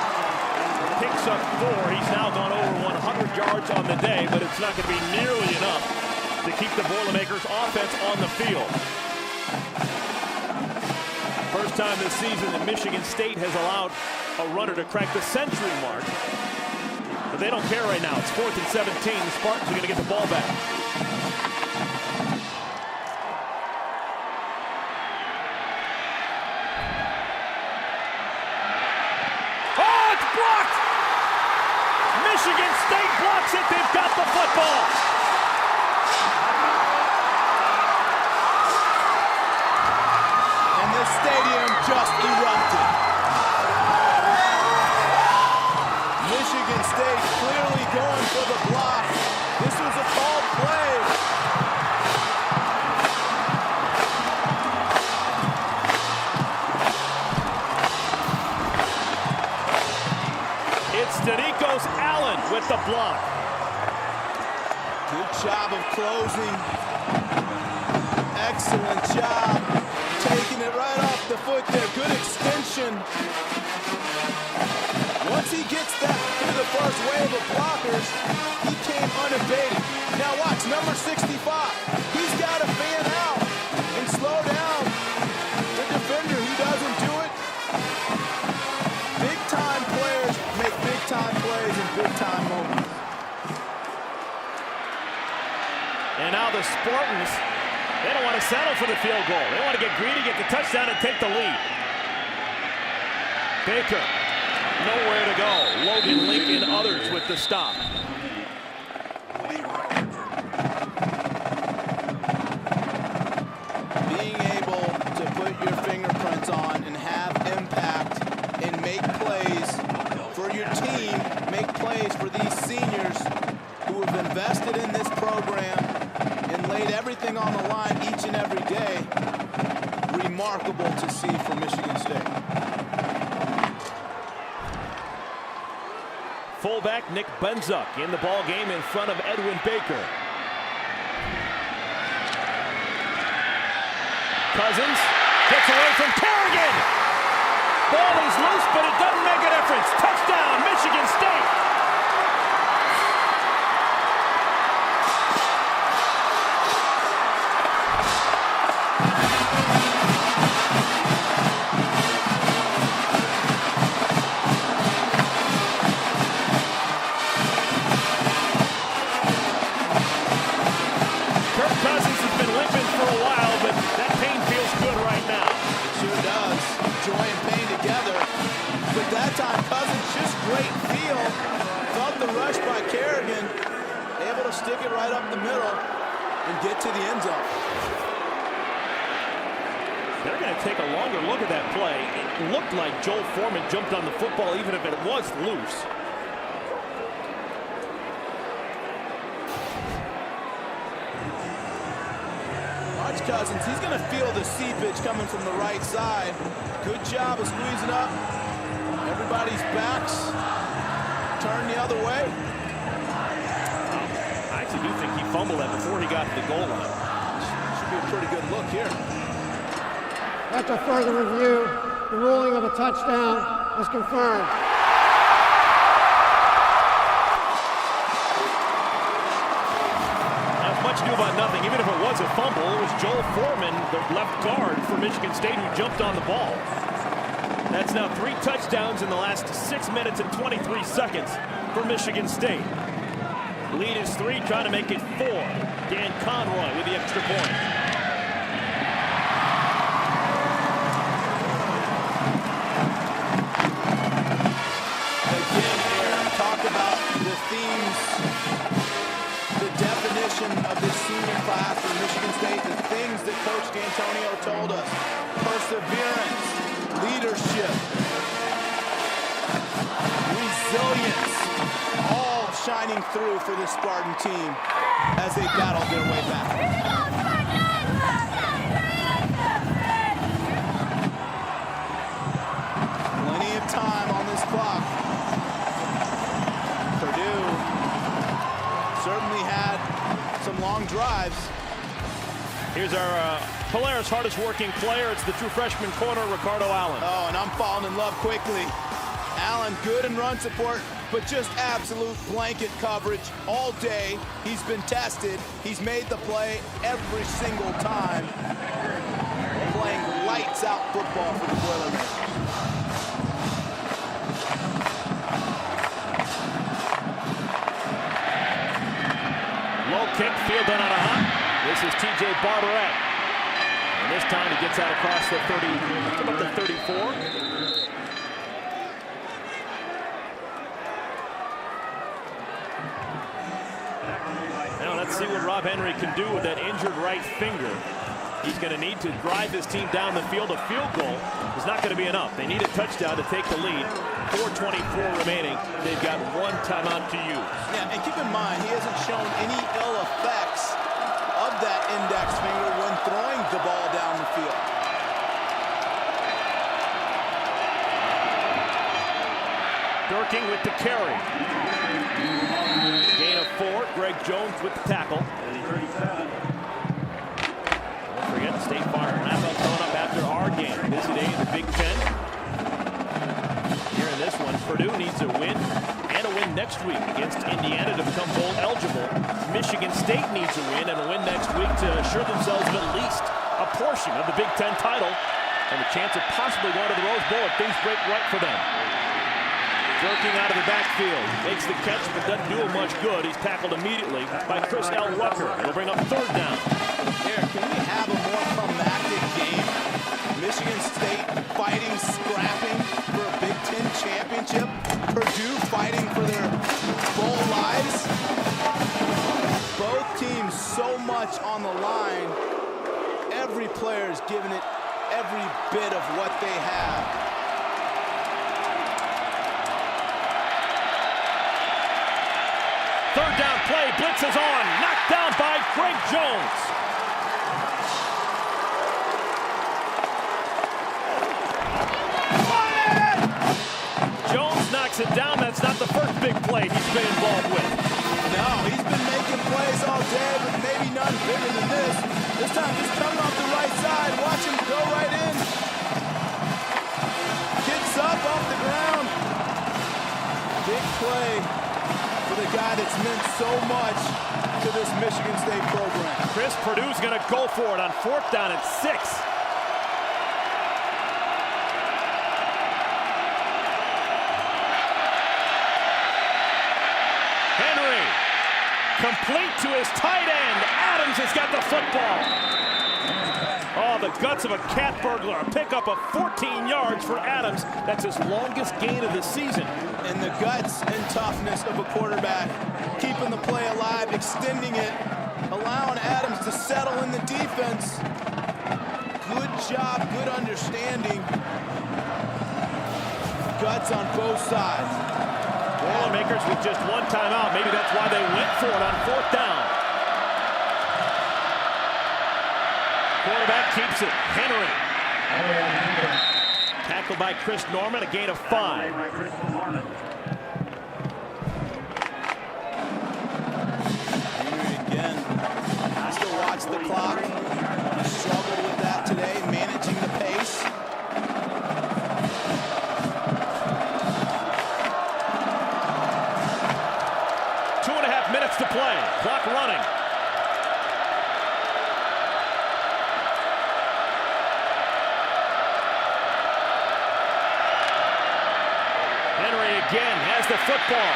Picks up 4. He's now gone over 100 yards on the day, but it's not going to be nearly enough to keep the Boilermakers offense on the field. First time this season that Michigan State has allowed a runner to crack the century mark. But they don't care right now. It's 4th and 17. The Spartans are going to get the ball back. Oh, it's blocked! Michigan State blocks it. They've got the football. Stadium just erupted. Michigan State clearly going for the block. This was a called play. It's Danikos Allen with the block. Good job of closing. Excellent job. Taking it right off the foot there. Good extension. Once he gets that through the first wave of blockers, he came unabated. Now watch, number 65. He's got to fan out and slow down the defender. He doesn't do it. Big-time players make big-time plays in big-time moments. And now the Spartans, they don't want to settle for the field goal. They want to get greedy, get the touchdown, and take the lead. Baker, nowhere to go. Logan Lincoln, others with the stop. Being able to put your fingerprints on and have impact and make plays for your team, make plays for these seniors who have invested in this program and laid everything on the line each and every day. Remarkable to see for Michigan State. Fullback Nick Benzuk in the ball game in front of Edwin Baker. Cousins gets away from Kerrigan. Ball is loose, but it doesn't make a difference. Touchdown, Michigan State. That time, Cousins just great feel. Felt the rush by Kerrigan. Able to stick it right up the middle and get to the end zone. They're going to take a longer look at that play. It looked like Joel Foreman jumped on the football even if it was loose. Watch Cousins. He's going to feel the seepage coming from the right side. Good job of squeezing up. Everybody's backs turn the other way. I actually do think he fumbled that before he got to the goal line. Should be a pretty good look here. After further review, the ruling of a touchdown is confirmed. Much ado about nothing. Even if it was a fumble, it was Joel Foreman, the left guard for Michigan State, who jumped on the ball. That's now 3 touchdowns in the last 6 minutes and 23 seconds for Michigan State. Lead is 3, trying to make it 4. Dan Conroy with the extra point. Again, Aaron, talk about the themes, the definition of this senior class for Michigan State, the things that Coach D'Antonio told us: perseverance, leadership, resilience, all shining through for this Spartan team as they battle their way back. Plenty of time on this clock. Purdue certainly had some long drives. Here's our Polaris hardest working player. It's the true freshman corner, Ricardo Allen. Oh, and I'm falling in love quickly. Allen, good in run support, but just absolute blanket coverage all day. He's been tested. He's made the play every single time. Playing lights out football for the Boilermakers. Low kick, field done on a hop. This is TJ Barbarette. And this time he gets out across the 30, about the 34. Now let's see what Rob Henry can do with that injured right finger. He's going to need to drive this team down the field. A field goal is not going to be enough. They need a touchdown to take the lead. 4:24 remaining. They've got 1 timeout to use. Yeah, and keep in mind, he hasn't shown any ill effects of that index finger when throwing the ball down the field. Durking with the carry. Gain of 4. Greg Jones with the tackle. Don't forget, State Farm wrap-up coming up after our game. Busy day in the Big Ten. Here in this one, Purdue needs a win and a win next week against Indiana to become bowl eligible. Michigan State needs a win and a win next week to assure themselves of at least a portion of the Big Ten title and the chance of possibly going to the Rose Bowl if things break right for them. Working out of the backfield, makes the catch but doesn't do him much good. He's tackled immediately by Chris L. Rucker. It'll bring up 3rd down. Eric, can we have a more climactic game? Michigan State fighting, scrapping for a Big Ten championship. Purdue fighting for their bowl lives. Both teams so much on the line. Every player is giving it every bit of what they have. Third down play, blitz is on, knocked down by Greg Jones. Jones knocks it down. That's not the first big play he's been involved with. No, he's been making plays all day, but maybe none bigger than this. This time he's coming off the right side. Watch him go right in. Kicks up off the ground. Big play for the guy that's meant so much to this Michigan State program. Chris Purdue's going to go for it on 4th down and 6. Henry, complete to his tight end. Adams has got the football. Oh, the guts of a cat burglar. A pickup of 14 yards for Adams. That's his longest gain of the season. And the guts and toughness of a quarterback, keeping the play alive, extending it, allowing Adams to settle in the defense. Good job, good understanding. Guts on both sides. Boilermakers with just 1 timeout. Maybe that's why they went for it on 4th down. Quarterback keeps it. Henry. Tackled by Chris Norman, a gain of 5. Henry again has to watch the clock. He struggled with that today, managing the pace. starts to play. Clock running. Henry again has the football.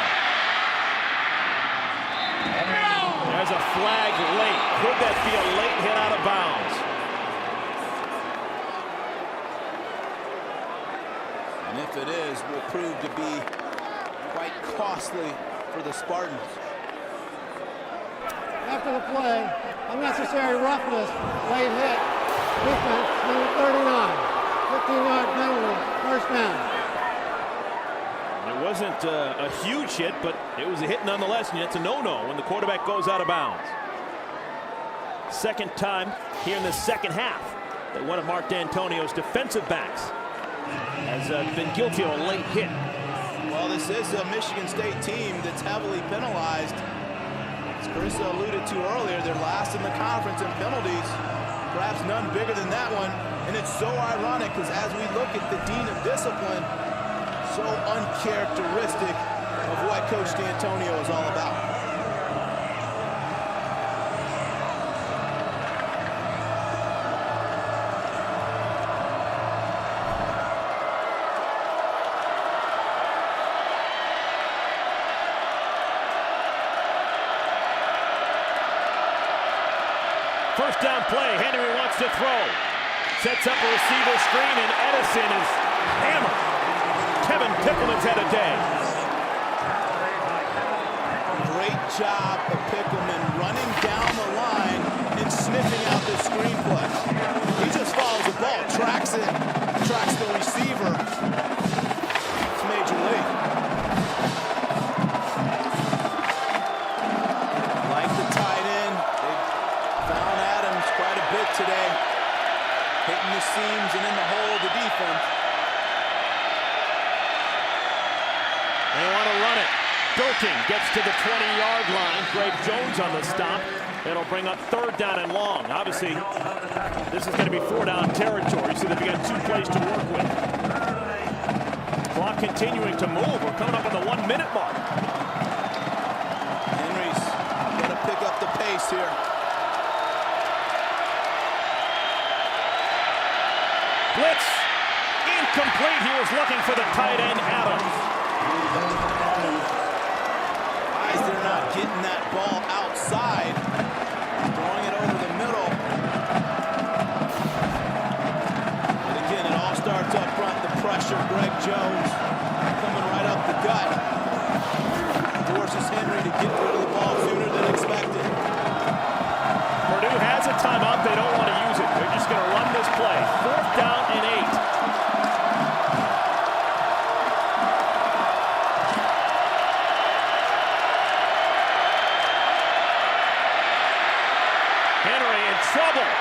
There's a flag late. Could that be a late hit out of bounds? And if it is, will prove to be quite costly for the Spartans. After the play, unnecessary roughness, late hit, defense, number 39, 15-yard penalty, first down. It wasn't a huge hit, but it was a hit nonetheless, and it's a no-no when the quarterback goes out of bounds. Second time here in the second half that one of Mark D'Antonio's defensive backs has been guilty of a late hit. Well, this is a Michigan State team that's heavily penalized. As Carissa alluded to earlier, they're last in the conference in penalties. Perhaps none bigger than that one. And it's so ironic because as we look at the dean of discipline, so uncharacteristic of what Coach D'Antonio is all about. First down play, Henry wants to throw. Sets up a receiver screen, and Edison is hammered. Kevin Pickleman's had a day. Great job of Pickleman running down the line and sniffing out the screen play. He just follows the ball, tracks it, tracks the receiver. It's Major League. Like the tight end, they found Adams quite a bit today. Hitting the seams and in the hole of the defense. They want to run it. Durkin gets to the 20-yard line. Greg Jones on the stop. It'll bring up third down and long. Obviously, this is going to be four-down territory, so they've got 2 plays to work with. Clock continuing to move. We're coming up on the 1-minute mark. Henry's going to pick up the pace here. Blitz. Incomplete. He was looking for the tight end, Adams. Guys, they're not getting that ball outside. Throwing it over the middle. And again, it all starts up front. The pressure, Greg Jones coming right up the gut. Forces Henry to get rid of the ball sooner than expected. Purdue has a timeout. They don't want to use it. They're just going to run this play. Fourth down and 8. Trouble.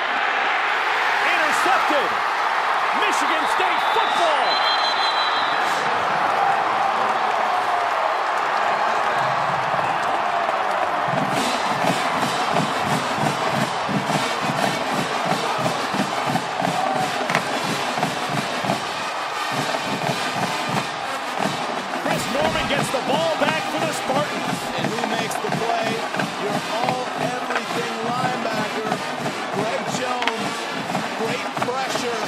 Intercepted. Michigan State football. Chris Norman gets the ball back for the Spartans. And who makes the play? Your all-everything linebacker, Greg Jones. Great pressure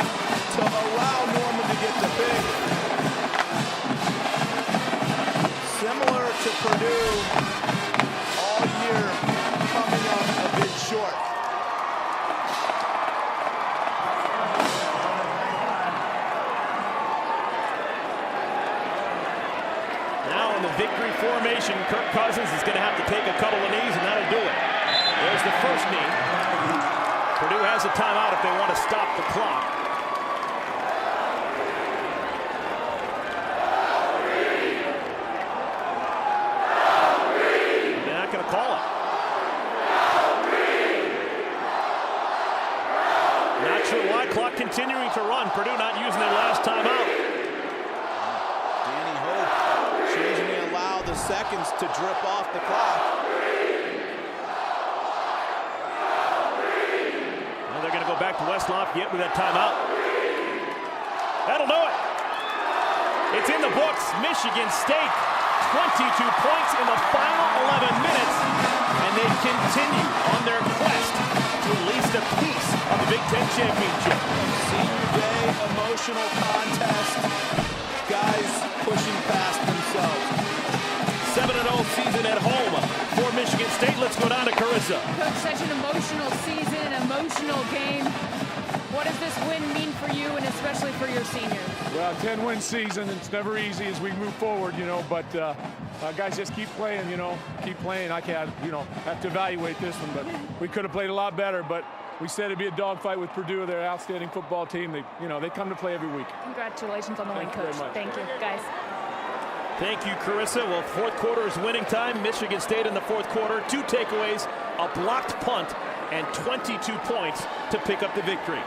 to allow Norman to get the pick. Similar to Purdue all year, coming up a bit short. Now in the victory formation, Kirk Cousins is going to have to take a couple of knees, and that'll do it. There's the first knee. Purdue has a timeout if they want to stop the clock. They're not going to call it. Not sure why. Clock continuing to run. Purdue not using their last timeout. Danny Hope choosing to allow the seconds to drip off the clock. They're going to go back to West Lafayette with that timeout. That'll do it. It's in the books. Michigan State, 22 points in the final 11 minutes, and they continue on their quest to at least a piece of the Big Ten championship. Senior day emotional contest. Guys pushing past themselves. 7-0 season at home for Michigan State. Let's go down to Carissa. Coach, such an emotional season, an emotional game. What does this win mean for you, and especially for your seniors? Well, 10-win season, it's never easy as we move forward, but guys just keep playing, keep playing. I can't, have to evaluate this one, but we could have played a lot better, but we said it'd be a dogfight with Purdue. They're an outstanding football team. They come to play every week. Congratulations on the win, Thank you Coach. very much. Thank you, guys. Thank you, Carissa. Well, fourth quarter is winning time. Michigan State in the fourth quarter. 2 takeaways, a blocked punt, and 22 points to pick up the victory.